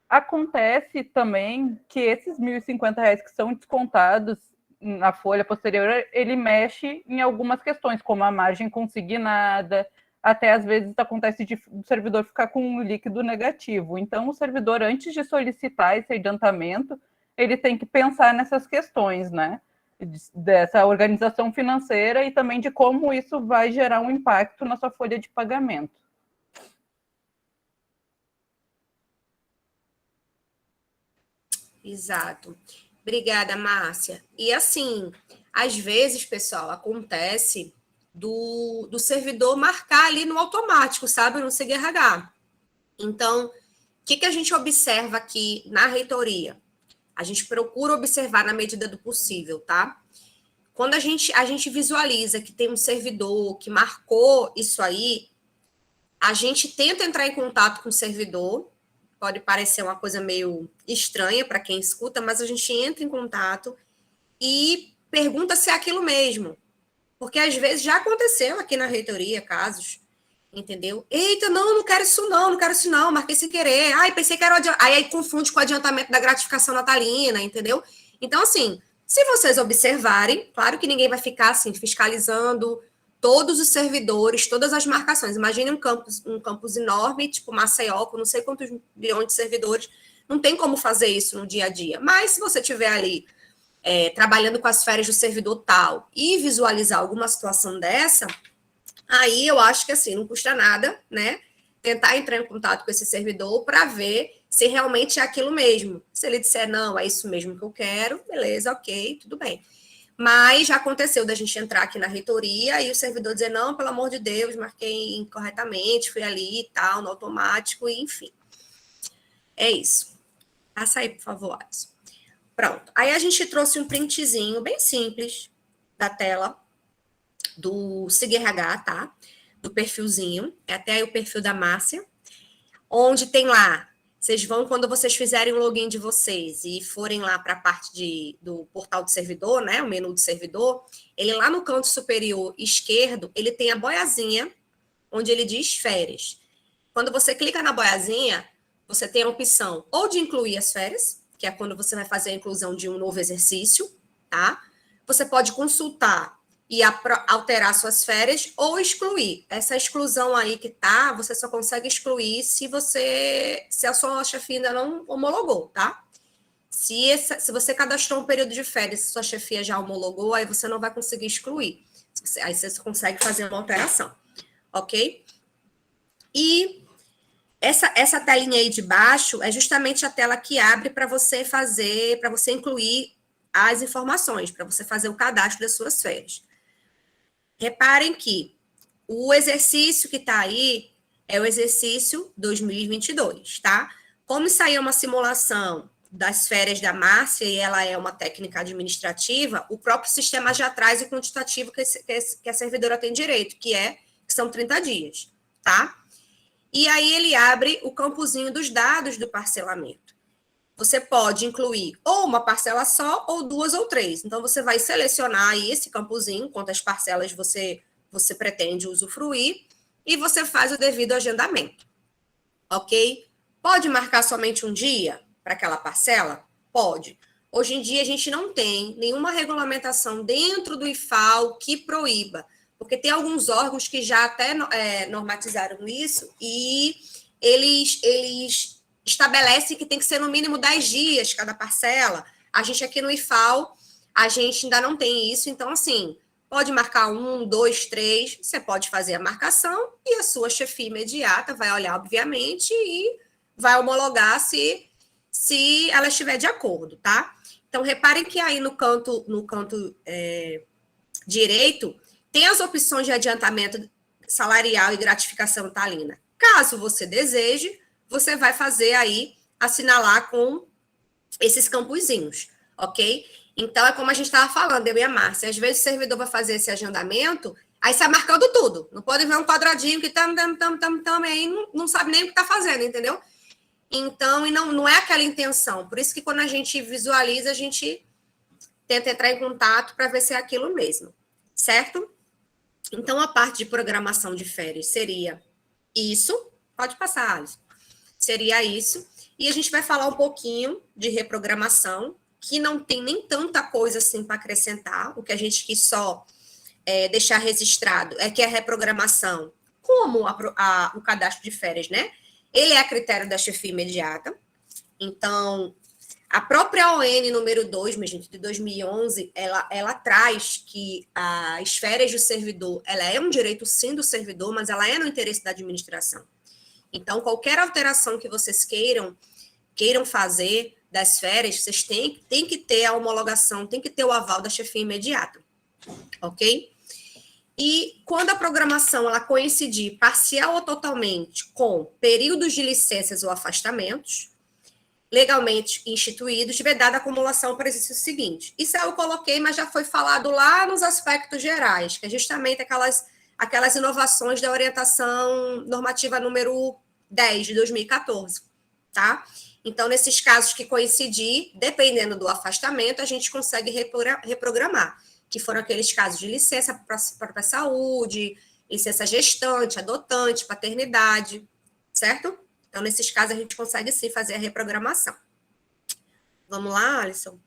Speaker 3: Acontece também que esses R$ 1.050 que são descontados na folha posterior, ele mexe em algumas questões, como a margem consignada, até às vezes acontece de o servidor ficar com um líquido negativo. Então, o servidor, antes de solicitar esse adiantamento, ele tem que pensar nessas questões, né? Dessa organização financeira e também de como isso vai gerar um impacto na sua folha de pagamento.
Speaker 2: Exato. Obrigada, Márcia. E assim, às vezes, pessoal, acontece do servidor marcar ali no automático, sabe? No SIG-RH. Então, o que a gente observa aqui na reitoria? A gente procura observar na medida do possível, tá? Quando a gente visualiza que tem um servidor que marcou isso aí, a gente tenta entrar em contato com o servidor. Pode parecer uma coisa meio estranha para quem escuta, mas a gente entra em contato e pergunta se é aquilo mesmo. Porque às vezes já aconteceu aqui na reitoria casos, entendeu? Eita, não quero isso não, marquei sem querer. Ai, pensei que era aí confunde com o adiantamento da gratificação natalina, entendeu? Então, assim, se vocês observarem, claro que ninguém vai ficar assim fiscalizando todos os servidores, todas as marcações. Imagine um campus enorme, tipo Maceió, com não sei quantos milhões de servidores. Não tem como fazer isso no dia a dia. Mas se você tiver ali trabalhando com as férias do servidor tal e visualizar alguma situação dessa, aí eu acho que assim, não custa nada, né? Tentar entrar em contato com esse servidor para ver se realmente é aquilo mesmo. Se ele disser, não, é isso mesmo que eu quero, beleza, ok, tudo bem. Mas já aconteceu da gente entrar aqui na reitoria e o servidor dizer, não, pelo amor de Deus, marquei incorretamente, fui ali e tal, no automático, e enfim. É isso. Passa aí, por favor, Alisson. Pronto. Aí a gente trouxe um printzinho bem simples da tela do SIG-RH, tá? Do perfilzinho. É até aí o perfil da Márcia. Onde tem lá Vocês vão, quando vocês fizerem o login de vocês e forem lá para a parte do portal do servidor, né, o menu do servidor, ele lá no canto superior esquerdo, ele tem a boiazinha, onde ele diz férias. Quando você clica na boiazinha, você tem a opção ou de incluir as férias, que é quando você vai fazer a inclusão de um novo exercício, tá? Você pode consultar e alterar suas férias ou excluir. Essa exclusão aí que tá, você só consegue excluir se a sua chefia ainda não homologou, tá? Se você cadastrou um período de férias, se sua chefia já homologou, aí você não vai conseguir excluir. Aí você consegue fazer uma alteração, ok? E essa telinha aí de baixo é justamente a tela que abre para você incluir as informações, para você fazer o cadastro das suas férias. Reparem que o exercício que está aí é o exercício 2022, tá? Como isso aí é uma simulação das férias da Márcia e ela é uma técnica administrativa, o próprio sistema já traz o quantitativo que a servidora tem direito, que são 30 dias, tá? E aí ele abre o campozinho dos dados do parcelamento. Você pode incluir ou uma parcela só, ou 2 ou 3. Então, você vai selecionar aí esse campozinho, quantas parcelas você pretende usufruir, e você faz o devido agendamento. Ok? Pode marcar somente um dia para aquela parcela? Pode. Hoje em dia, a gente não tem nenhuma regulamentação dentro do IFAL que proíba, porque tem alguns órgãos que já até normatizaram isso, e eles estabelece que tem que ser no mínimo 10 dias cada parcela. A gente aqui no IFAL, a gente ainda não tem isso. Então, assim, pode marcar 1, 2, 3, você pode fazer a marcação e a sua chefia imediata vai olhar, obviamente, e vai homologar se ela estiver de acordo, tá? Então, reparem que aí no canto direito tem as opções de adiantamento salarial e gratificação talina. Caso você deseje, você vai fazer aí, assinalar com esses campozinhos, ok? Então, é como a gente estava falando, eu e a Márcia, às vezes o servidor vai fazer esse agendamento, aí sai marcando tudo, não pode ver um quadradinho que aí não sabe nem o que está fazendo, entendeu? Então, e não é aquela intenção, por isso que quando a gente visualiza, a gente tenta entrar em contato para ver se é aquilo mesmo, certo? Então, a parte de programação de férias seria isso, pode passar, Alisson. Seria isso. E a gente vai falar um pouquinho de reprogramação, que não tem nem tanta coisa assim para acrescentar. O que a gente quis só deixar registrado é que a reprogramação, como o cadastro de férias, né? Ele é a critério da chefia imediata. Então, a própria ON número 2, minha gente, de 2011, ela traz que as férias do servidor, ela é um direito sim do servidor, mas ela é no interesse da administração. Então, qualquer alteração que vocês queiram fazer das férias, vocês têm que ter a homologação, tem que ter o aval da chefia imediata, ok? E quando a programação ela coincidir parcial ou totalmente com períodos de licenças ou afastamentos, legalmente instituídos, vedada a acumulação para o exercício seguinte. Isso eu coloquei, mas já foi falado lá nos aspectos gerais, que é justamente aquelas inovações da orientação normativa número 10 de 2014, tá? Então, nesses casos que coincidir, dependendo do afastamento, a gente consegue reprogramar, que foram aqueles casos de licença para saúde, licença gestante, adotante, paternidade, certo? Então, nesses casos, a gente consegue sim fazer a reprogramação. Vamos lá, Alisson?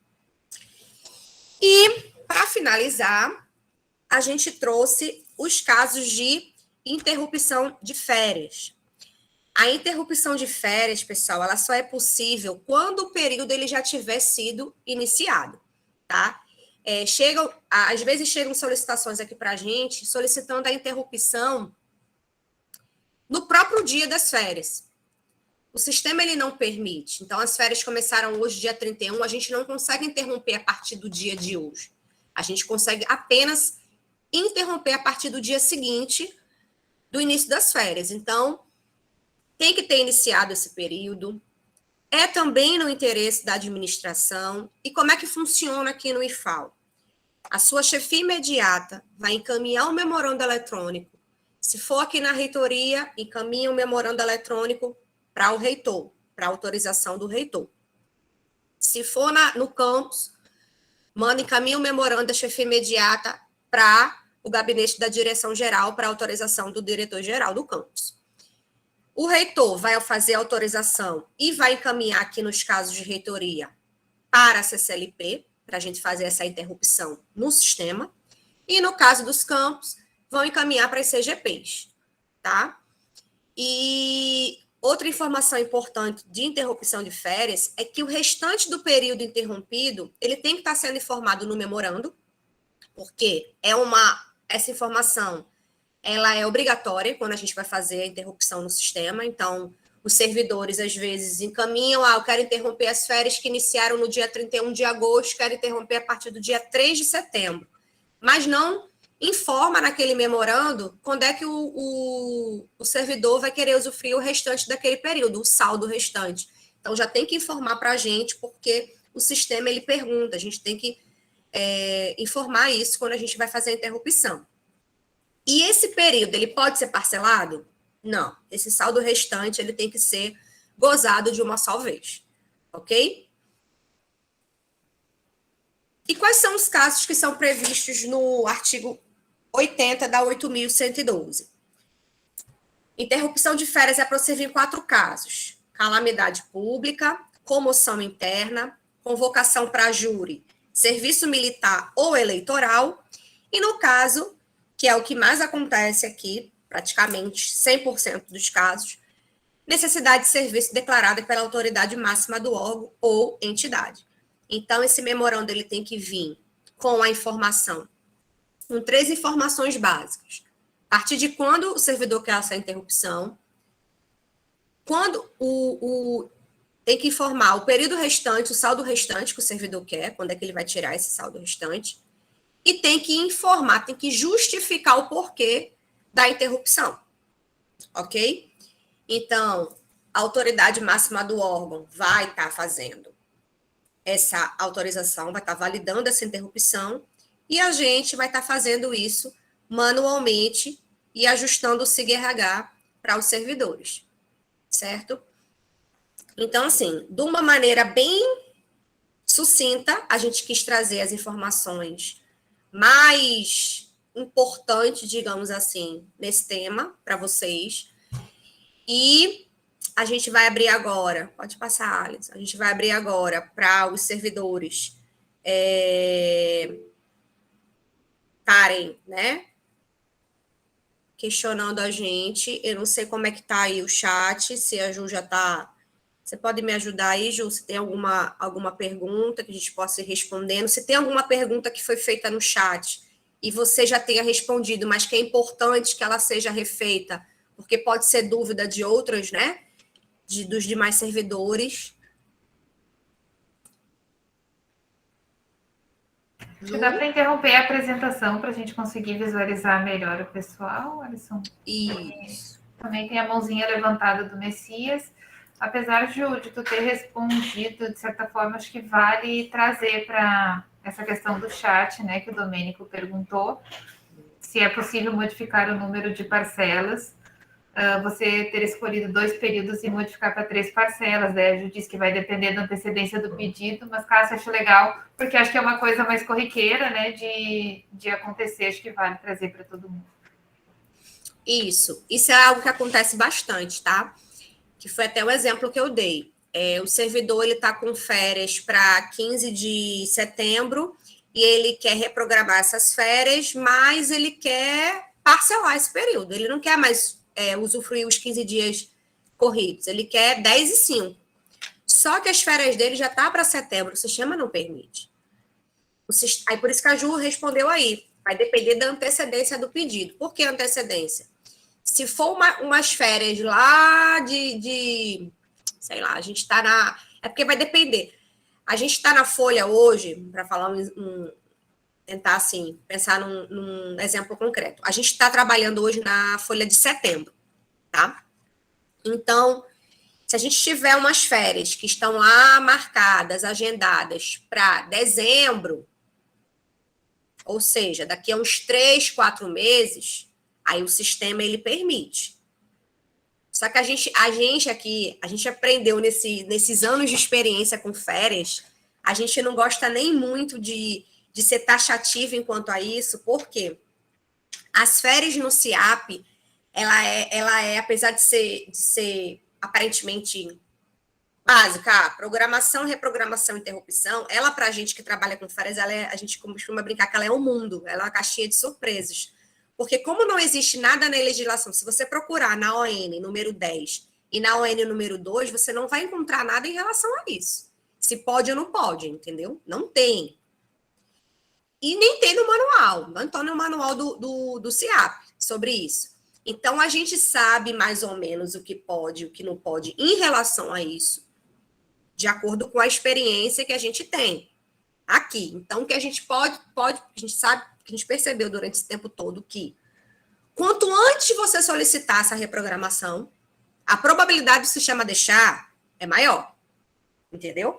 Speaker 2: E, para finalizar, a gente trouxe os casos de interrupção de férias. A interrupção de férias, pessoal, ela só é possível quando o período ele já tiver sido iniciado, tá? Às vezes chegam solicitações aqui para a gente solicitando a interrupção no próprio dia das férias. O sistema ele não permite. Então, as férias começaram hoje, dia 31, a gente não consegue interromper a partir do dia de hoje. A gente consegue apenas interromper a partir do dia seguinte do início das férias. Então, tem que ter iniciado esse período. É também no interesse da administração. E como é que funciona aqui no IFAL? A sua chefia imediata vai encaminhar um memorando eletrônico. Se for aqui na reitoria, encaminha um memorando eletrônico para o reitor. para autorização do reitor. Se for no campus, encaminha o memorando da chefia imediata para o gabinete da direção-geral para autorização do diretor-geral do campus. O reitor vai fazer a autorização e vai encaminhar aqui nos casos de reitoria para a CCLP, para a gente fazer essa interrupção no sistema. E no caso dos campos, vão encaminhar para as CGPs, tá? E outra informação importante de interrupção de férias é que o restante do período interrompido, ele tem que estar sendo informado no memorando, porque essa informação, ela é obrigatória quando a gente vai fazer a interrupção no sistema. Então, os servidores, às vezes, encaminham, eu quero interromper as férias que iniciaram no dia 31 de agosto, quero interromper a partir do dia 3 de setembro. Mas não informa naquele memorando quando é que o servidor vai querer usufruir o restante daquele período, o saldo restante. Então, já tem que informar para a gente, porque o sistema, ele pergunta, a gente tem que informar isso quando a gente vai fazer a interrupção. E esse período, ele pode ser parcelado? Não. Esse saldo restante, ele tem que ser gozado de uma só vez. Ok? E quais são os casos que são previstos no artigo 80 da 8.112? Interrupção de férias é possível em 4 casos: calamidade pública, comoção interna, convocação para júri, serviço militar ou eleitoral, e no caso, que é o que mais acontece aqui, praticamente 100% dos casos, necessidade de serviço declarada pela autoridade máxima do órgão ou entidade. Então, esse memorando ele tem que vir com a informação, com 3 informações básicas. A partir de quando o servidor quer essa interrupção, quando tem que informar o período restante, o saldo restante que o servidor quer, quando é que ele vai tirar esse saldo restante, e tem que informar, tem que justificar o porquê da interrupção, ok? Então, a autoridade máxima do órgão vai estar fazendo essa autorização, vai estar validando essa interrupção, e a gente vai estar fazendo isso manualmente e ajustando o SIG-RH para os servidores, certo? Então, assim, de uma maneira bem sucinta, a gente quis trazer as informações mais importantes, digamos assim, nesse tema para vocês. E a gente vai abrir agora, pode passar, Alice, a gente vai abrir agora para os servidores estarem, né, questionando a gente. Eu não sei como é que está aí o chat, se a Ju já está... Você pode me ajudar aí, Ju, se tem alguma pergunta que a gente possa ir respondendo. Se tem alguma pergunta que foi feita no chat e você já tenha respondido, mas que é importante que ela seja refeita, porque pode ser dúvida de outras, né? Dos demais servidores.
Speaker 1: Acho que dá para interromper a apresentação para a gente conseguir visualizar melhor o pessoal, Alisson.
Speaker 2: Isso.
Speaker 1: Também tem a mãozinha levantada do Messias. Apesar, Ju, de tu ter respondido, de certa forma, acho que vale trazer para essa questão do chat, né, que o Domênico perguntou, se é possível modificar o número de parcelas, você ter escolhido 2 períodos e modificar para 3 parcelas, né? A Ju disse que vai depender da antecedência do pedido, mas, Cássio, acho legal, porque acho que é uma coisa mais corriqueira, né, de acontecer, acho que vale trazer para todo mundo.
Speaker 2: Isso é algo que acontece bastante, tá? Que foi até o exemplo que eu dei. O servidor ele está com férias para 15 de setembro e ele quer reprogramar essas férias, mas ele quer parcelar esse período. Ele não quer mais usufruir os 15 dias corridos, ele quer 10 e 5. Só que as férias dele já tá para setembro, o sistema não permite. Aí por isso que a Ju respondeu aí, vai depender da antecedência do pedido. Por que antecedência? Se for umas férias lá de sei lá, a gente está na... É porque vai depender. A gente está na folha hoje, para falar tentar, assim, pensar num exemplo concreto. A gente está trabalhando hoje na folha de setembro, tá? Então, se a gente tiver umas férias que estão lá marcadas, agendadas para dezembro, ou seja, daqui a uns 3, 4 meses, aí o sistema, ele permite. Só que a gente aqui, a gente aprendeu nesses anos de experiência com férias, a gente não gosta nem muito de ser taxativo enquanto a isso, porque as férias no CIAP, ela é apesar de ser aparentemente básica, programação, reprogramação, interrupção, ela, para a gente que trabalha com férias, a gente costuma brincar que ela é um mundo, ela é uma caixinha de surpresas. Porque como não existe nada na legislação, se você procurar na ON número 10 e na ON número 2, você não vai encontrar nada em relação a isso. Se pode ou não pode, entendeu? Não tem. E nem tem no manual, não está no manual do CIAP sobre isso. Então, a gente sabe mais ou menos o que pode e o que não pode em relação a isso, de acordo com a experiência que a gente tem aqui. Então, o que a gente pode, a gente sabe, que a gente percebeu durante esse tempo todo que quanto antes você solicitar essa reprogramação, a probabilidade do sistema deixar é maior, entendeu?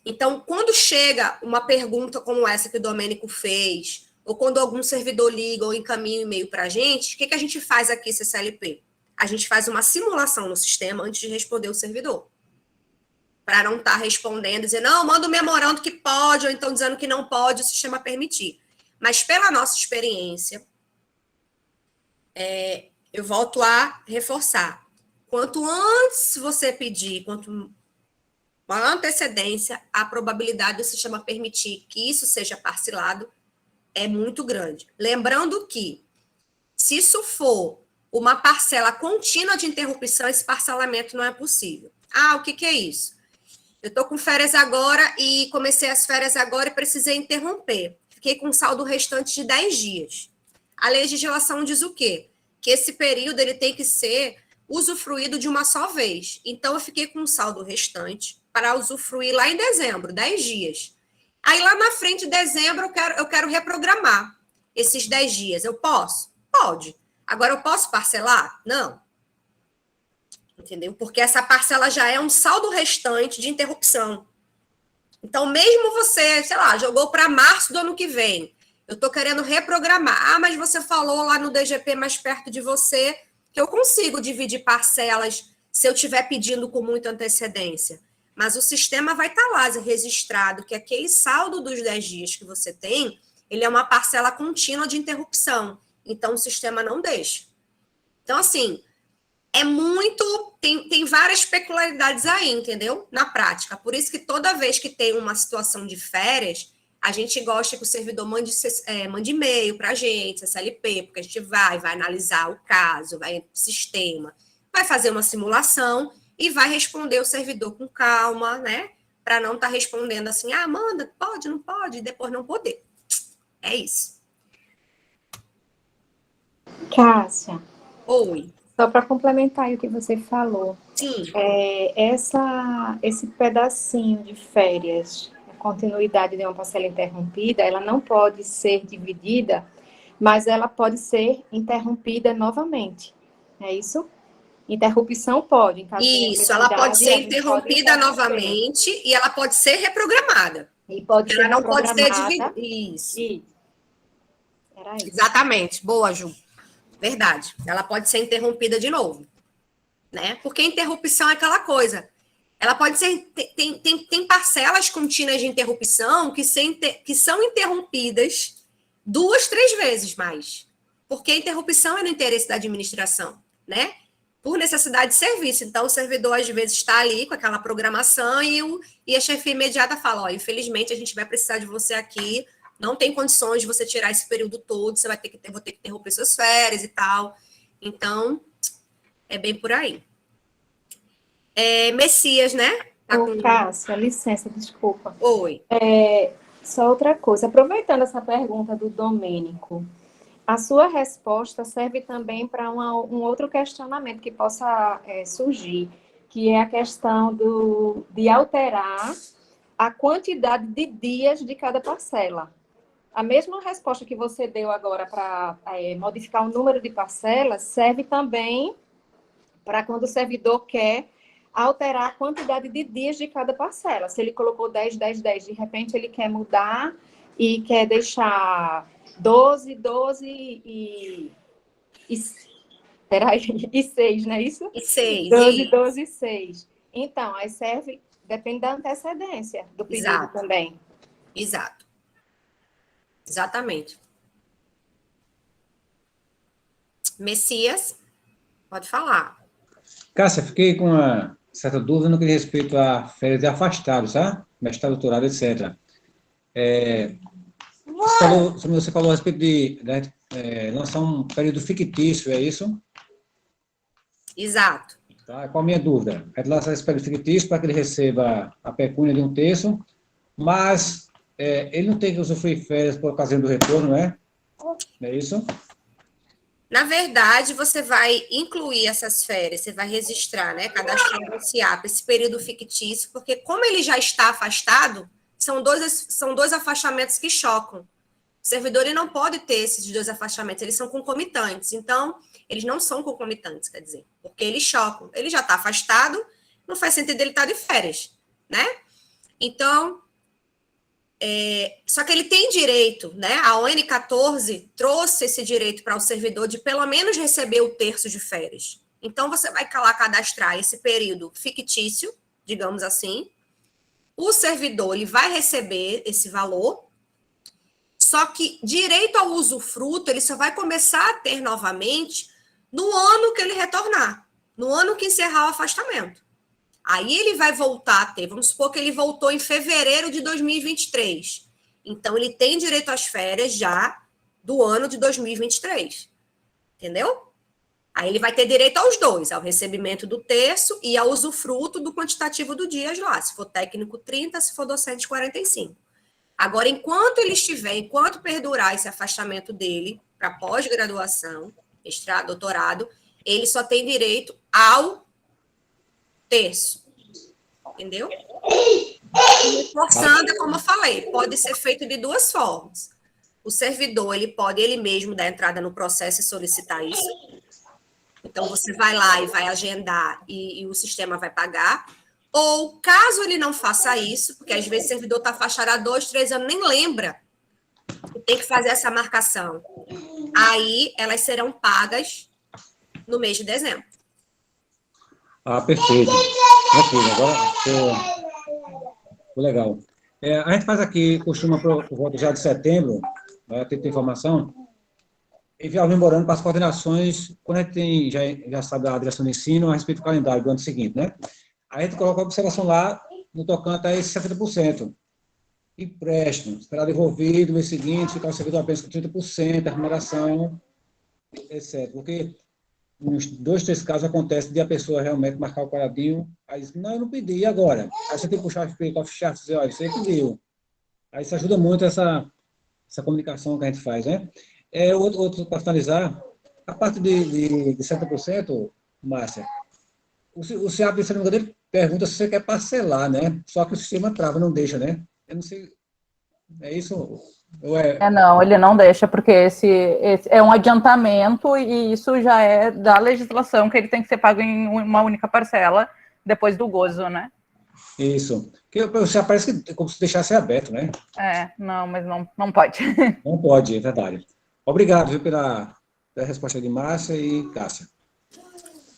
Speaker 2: Então, quando chega uma pergunta como essa que o Domênico fez, ou quando algum servidor liga ou encaminha um e-mail para a gente, o que a gente faz aqui, CCLP? A gente faz uma simulação no sistema antes de responder o servidor. Para não estar respondendo, dizendo, não, manda um memorando que pode, ou então dizendo que não pode, o sistema permitir. Mas pela nossa experiência, eu volto a reforçar. Quanto antes você pedir, quanto maior antecedência, a probabilidade do sistema permitir que isso seja parcelado é muito grande. Lembrando que, se isso for uma parcela contínua de interrupção, esse parcelamento não é possível. O que é isso? Eu estou com férias agora e comecei as férias agora e precisei interromper. Fiquei com um saldo restante de 10 dias. A legislação diz o quê? Que esse período ele tem que ser usufruído de uma só vez. Então, eu fiquei com um saldo restante para usufruir lá em dezembro, 10 dias. Aí, lá na frente de dezembro, eu quero reprogramar esses 10 dias. Eu posso? Pode. Agora, eu posso parcelar? Não. Entendeu? Porque essa parcela já é um saldo restante de interrupção. Então, mesmo você, sei lá, jogou para março do ano que vem, eu estou querendo reprogramar. Mas você falou lá no DGP mais perto de você que eu consigo dividir parcelas se eu estiver pedindo com muita antecedência. Mas o sistema vai estar lá registrado que aquele saldo dos 10 dias que você tem, ele é uma parcela contínua de interrupção. Então, o sistema não deixa. Então, assim, é muito... Tem várias peculiaridades aí, entendeu? Na prática. Por isso que toda vez que tem uma situação de férias, a gente gosta que o servidor mande e-mail para a gente, CCLP, porque a gente vai analisar o caso, vai para o sistema, vai fazer uma simulação e vai responder o servidor com calma, né? Para não estar respondendo assim, manda, pode, não pode, e depois não poder. É isso.
Speaker 4: Cássia.
Speaker 2: Oi.
Speaker 4: Só para complementar o que você falou.
Speaker 2: Sim.
Speaker 4: Esse pedacinho de férias, a continuidade de uma parcela interrompida, ela não pode ser dividida, mas ela pode ser interrompida novamente. É isso? Interrupção pode. Em caso
Speaker 2: isso, ela pode ser interrompida novamente e ela pode ser reprogramada.
Speaker 4: E pode ser
Speaker 2: ela não pode ser dividida. Isso.
Speaker 4: Era isso.
Speaker 2: Exatamente. Boa, Ju. Verdade. Ela pode ser interrompida de novo, né? Porque interrupção é aquela coisa. Ela pode ser... Tem parcelas contínuas de interrupção que são interrompidas 2, 3 vezes mais. Porque a interrupção é no interesse da administração, né? Por necessidade de serviço. Então, o servidor, às vezes, está ali com aquela programação e a chefia imediata fala, infelizmente, a gente vai precisar de você aqui, não tem condições de você tirar esse período todo, você vou ter que interromper suas férias e tal. Então, é bem por aí. Messias, né?
Speaker 4: Cássia, licença, desculpa.
Speaker 2: Oi.
Speaker 4: Só outra coisa, aproveitando essa pergunta do Domênico, a sua resposta serve também para um outro questionamento que possa surgir, que é a questão de alterar a quantidade de dias de cada parcela. A mesma resposta que você deu agora para modificar o número de parcelas serve também para quando o servidor quer alterar a quantidade de dias de cada parcela. Se ele colocou 10, 10, 10, de repente ele quer mudar e quer deixar 12, 12 e Peraí, e 6, não é isso?
Speaker 2: E 6,
Speaker 4: 12, 12 e 6. Então, aí serve, depende da antecedência do pedido
Speaker 2: exato,
Speaker 4: também.
Speaker 2: exato. Exatamente. Messias, pode falar.
Speaker 5: Cássia, fiquei com uma certa dúvida no que diz respeito a férias de afastados, tá? Mestrado, doutorado, etc. Você falou a respeito de lançar um período fictício, é isso?
Speaker 2: Exato.
Speaker 5: Tá? Qual a minha dúvida? É de lançar esse período fictício para que ele receba a pecúnia de 1/3, mas ele não tem que usufruir férias por ocasião do retorno, né? É isso?
Speaker 2: Na verdade, você vai incluir essas férias, você vai registrar, né? Cadastrar no CIAP esse período fictício, porque como ele já está afastado, são dois afastamentos que chocam. O servidor ele não pode ter esses dois afastamentos, eles são concomitantes. Então, eles não são concomitantes, quer dizer, porque eles chocam. Ele já está afastado, não faz sentido ele estar de férias, né? Então, só que ele tem direito, né? A ON14 trouxe esse direito para o servidor de pelo menos receber o 1/3 de férias. Então, você vai lá cadastrar esse período fictício, digamos assim. O servidor ele vai receber esse valor, só que direito ao usufruto ele só vai começar a ter novamente no ano que ele retornar, no ano que encerrar o afastamento. Aí ele vai voltar a ter, vamos supor que ele voltou em fevereiro de 2023. Então, ele tem direito às férias já do ano de 2023. Entendeu? Aí ele vai ter direito aos dois, ao recebimento do 1/3 e ao usufruto do quantitativo do dias lá. Se for técnico, 30, se for docente, 45. Agora, enquanto perdurar esse afastamento dele para pós-graduação, mestrado, doutorado, ele só tem direito ao 1/3, entendeu? Reforçando, como eu falei, pode ser feito de duas formas. O servidor, ele pode ele mesmo dar entrada no processo e solicitar isso. Então, você vai lá e vai agendar e o sistema vai pagar. Ou, caso ele não faça isso, porque às vezes o servidor está afastado há 2, 3 anos, nem lembra, tem que fazer essa marcação. Aí, elas serão pagas no mês de dezembro.
Speaker 5: Ah, perfeito. Tranquilo, agora ficou legal. A gente faz aqui, costuma, por volta já de setembro, vai ter informação, enviar o memorando para as coordenações, quando a gente já sabe a direção do ensino, a respeito do calendário do ano seguinte, né? Aí a gente coloca a observação lá, no tocante a esses 70%. Empréstimo, será devolvido no mês seguinte, ficar o servidor apenas com 30%, a remuneração, etc. Porque nos 2, 3 casos acontece de a pessoa realmente marcar o quadradinho, aí diz, não, eu não pedi, e agora? Aí você tem que puxar o off-chart e dizer, olha, você pediu. Aí isso ajuda muito essa comunicação que a gente faz, né? Outro para finalizar, a parte de 70%, Márcia, o CIAP, se não me engano, ele pergunta se você quer parcelar, né? Só que o sistema trava, não deixa, né? Eu não sei, é isso?
Speaker 3: Não, ele não deixa, porque esse é um adiantamento e isso já é da legislação, que ele tem que ser pago em uma única parcela, depois do gozo, né?
Speaker 5: Isso. Porque você parece que é como se deixasse aberto, né?
Speaker 3: Não, mas não pode.
Speaker 5: Não pode, é verdade. Obrigado, viu, pela resposta de Márcia e Cássia.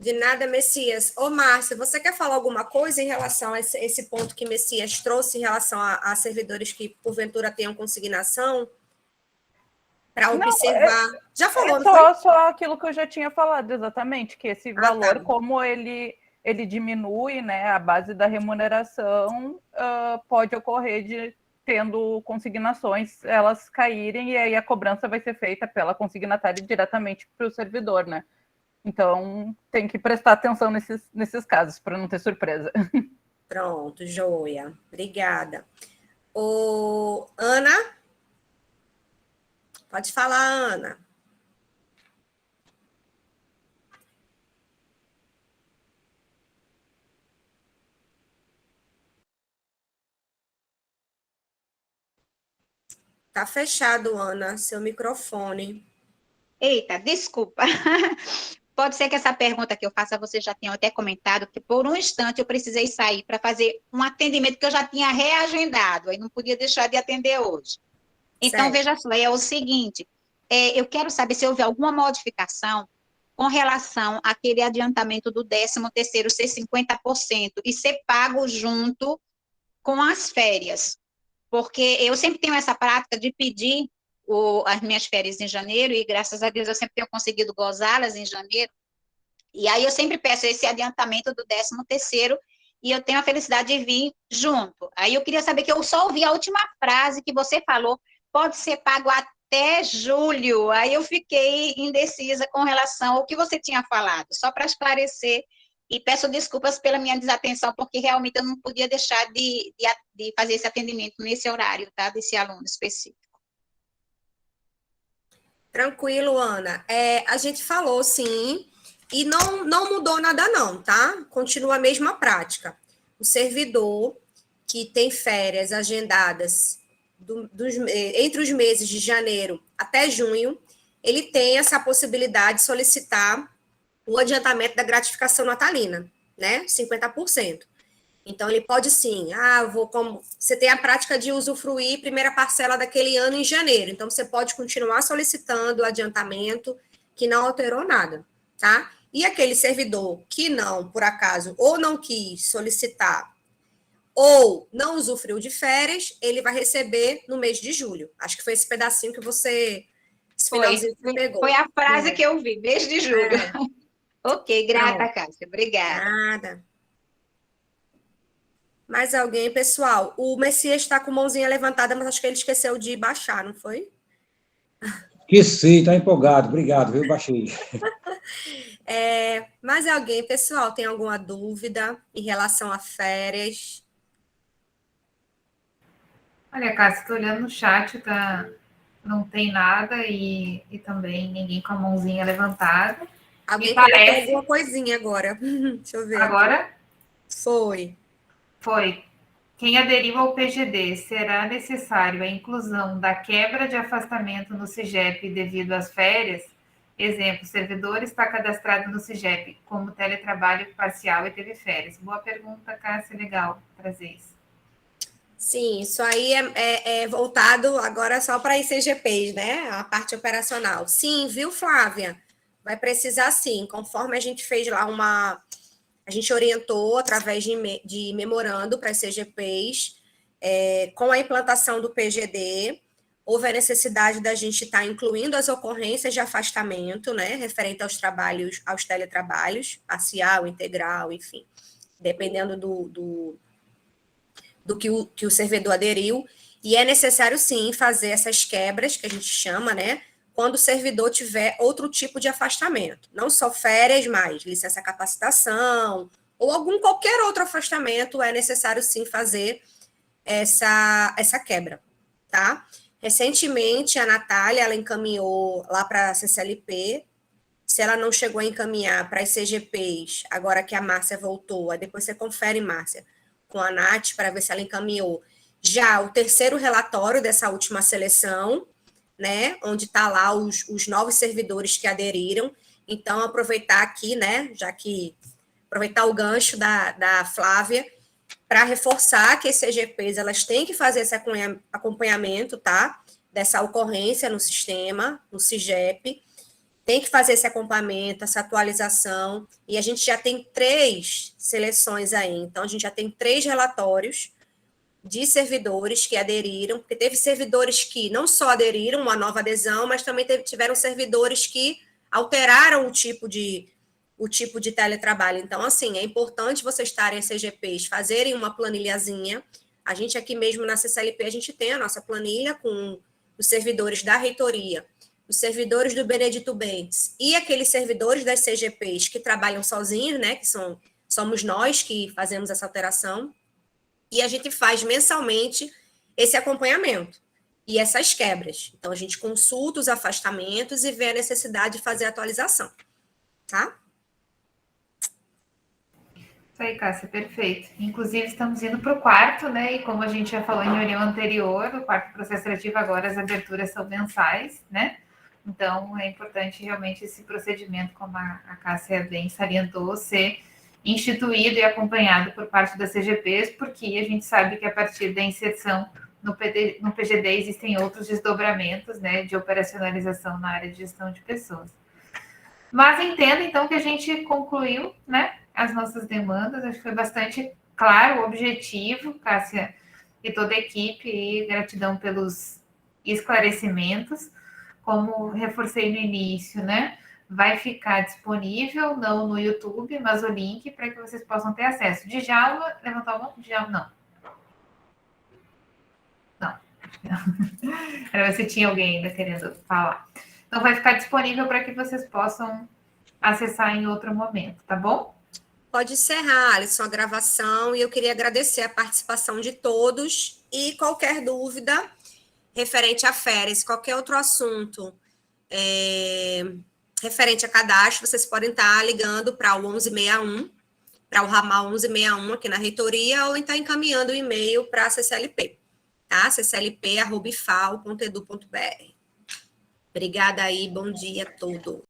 Speaker 2: De nada, Messias. Ô, Márcia, você quer falar alguma coisa em relação a esse ponto que Messias trouxe em relação a servidores que, porventura, tenham consignação? Para observar. Já falou, não foi?
Speaker 3: Só aquilo que eu já tinha falado, exatamente, que esse valor, como ele diminui, né, a base da remuneração, pode ocorrer de, tendo consignações, elas caírem, e aí a cobrança vai ser feita pela consignatária diretamente para o servidor, né? Então, tem que prestar atenção nesses casos, para não ter surpresa.
Speaker 2: Pronto, joia. Obrigada. Ana? Pode falar, Ana. Tá fechado, Ana, seu microfone.
Speaker 6: Eita, desculpa. Pode ser que essa pergunta que eu faça, você já tenha até comentado, que por um instante eu precisei sair para fazer um atendimento que eu já tinha reagendado, aí não podia deixar de atender hoje. Então,
Speaker 2: Certo.
Speaker 6: veja só, é o seguinte, eu quero saber se houve alguma modificação com relação àquele adiantamento do 13º ser 50% e ser pago junto com as férias. Porque eu sempre tenho essa prática de pedir as minhas férias em janeiro, e graças a Deus eu sempre tenho conseguido gozá-las em janeiro, e aí eu sempre peço esse adiantamento do 13º, e eu tenho a felicidade de vir junto. Aí eu queria saber, que eu só ouvi a última frase que você falou, pode ser pago até julho, aí eu fiquei indecisa com relação ao que você tinha falado, só para esclarecer, e peço desculpas pela minha desatenção, porque realmente eu não podia deixar de fazer esse atendimento nesse horário, tá, desse aluno específico.
Speaker 2: Tranquilo, Ana. A gente falou, sim, e não mudou nada não, tá? Continua a mesma prática. O servidor que tem férias agendadas entre os meses de janeiro até junho, ele tem essa possibilidade de solicitar o adiantamento da gratificação natalina, né? 50%. Então, ele pode sim, você tem a prática de usufruir primeira parcela daquele ano em janeiro, então você pode continuar solicitando o adiantamento, que não alterou nada, tá? E aquele servidor que não, por acaso, ou não quis solicitar, ou não usufruiu de férias, ele vai receber no mês de julho. Acho que foi esse pedacinho que esse finalzinho que você pegou.
Speaker 6: Foi a frase que eu vi, mês de julho. Ok, grata,
Speaker 2: Não.
Speaker 6: Cássia, obrigada.
Speaker 2: Nada. Mais alguém, pessoal? O Messias está com a mãozinha levantada, mas acho que ele esqueceu de baixar, não foi?
Speaker 5: Esqueci, está empolgado. Obrigado, viu? Baixei.
Speaker 2: Mais alguém, pessoal? Tem alguma dúvida em relação a férias?
Speaker 1: Olha, Cássia, estou olhando no chat, não tem nada e também ninguém com a mãozinha levantada.
Speaker 2: Alguém
Speaker 1: parece...
Speaker 2: colocou alguma coisinha agora. Deixa eu ver.
Speaker 1: Agora?
Speaker 2: Foi.
Speaker 1: Quem aderiu ao PGD, será necessário a inclusão da quebra de afastamento no SIGEP devido às férias? Exemplo, servidor está cadastrado no SIGEP como teletrabalho parcial e teve férias. Boa pergunta, Cássia, legal trazer isso.
Speaker 2: Sim, isso aí é voltado agora só para ICGPs, né? A parte operacional. Sim, viu, Flávia? Vai precisar sim, conforme a gente fez lá a gente orientou através de memorando para as CGPs, com a implantação do PGD, houve a necessidade da gente estar incluindo as ocorrências de afastamento, né, referente aos teletrabalhos, parcial, integral, enfim, dependendo do que o servidor aderiu, e é necessário, sim, fazer essas quebras, que a gente chama, né, quando o servidor tiver outro tipo de afastamento, não só férias, mas licença capacitação, ou qualquer outro afastamento, é necessário, sim, fazer essa quebra, tá? Recentemente, a Natália, ela encaminhou lá para a CCLP, se ela não chegou a encaminhar para as CGPs, agora que a Márcia voltou, aí depois você confere, Márcia, com a Nath, para ver se ela encaminhou já o terceiro relatório dessa última seleção, né, onde está lá os novos servidores que aderiram. Então, aproveitar aqui, né, aproveitar o gancho da Flávia, para reforçar que as CGPs, elas têm que fazer esse acompanhamento, tá, dessa ocorrência no sistema, no SIGEP, tem que fazer esse acompanhamento, essa atualização, e a gente já tem 3 seleções aí, então a gente já tem 3 relatórios de servidores que aderiram, porque teve servidores que não só aderiram, uma nova adesão, mas também tiveram servidores que alteraram o tipo de teletrabalho. Então, assim, é importante vocês estarem, CGPs, fazerem uma planilhazinha. A gente aqui mesmo na CCLP, a gente tem a nossa planilha com os servidores da reitoria, os servidores do Benedito Bentes e aqueles servidores das CGPs que trabalham sozinhos, né, que somos nós que fazemos essa alteração, e a gente faz mensalmente esse acompanhamento e essas quebras. Então, a gente consulta os afastamentos e vê a necessidade de fazer a atualização, tá?
Speaker 1: Isso aí, Cássia, perfeito. Inclusive, estamos indo para o quarto, né? E como a gente já falou em reunião anterior, o quarto processo seletivo agora as aberturas são mensais, né? Então, é importante realmente esse procedimento, como a Cássia bem salientou, ser instituído e acompanhado por parte das CGPs, porque a gente sabe que a partir da inserção no PGD existem outros desdobramentos, né, de operacionalização na área de gestão de pessoas. Mas entenda, então, que a gente concluiu, né, as nossas demandas. Acho que foi bastante claro o objetivo, Cássia e toda a equipe, e gratidão pelos esclarecimentos. Como reforcei no início, né, vai ficar disponível, não no YouTube, mas o link para que vocês possam ter acesso. Djalma, levantou a mão? Djalma, não. Para ver se tinha alguém ainda querendo falar. Então, vai ficar disponível para que vocês possam acessar em outro momento, tá bom?
Speaker 2: Pode encerrar, Alisson, a gravação, e eu queria agradecer a participação de todos, e qualquer dúvida referente a férias, qualquer outro assunto referente a cadastro, vocês podem estar ligando para o 1161, para o ramal 1161 aqui na reitoria, ou então encaminhando o e-mail para a CCLP, tá? cclp@ifal.edu.br. Obrigada aí, bom dia a todos.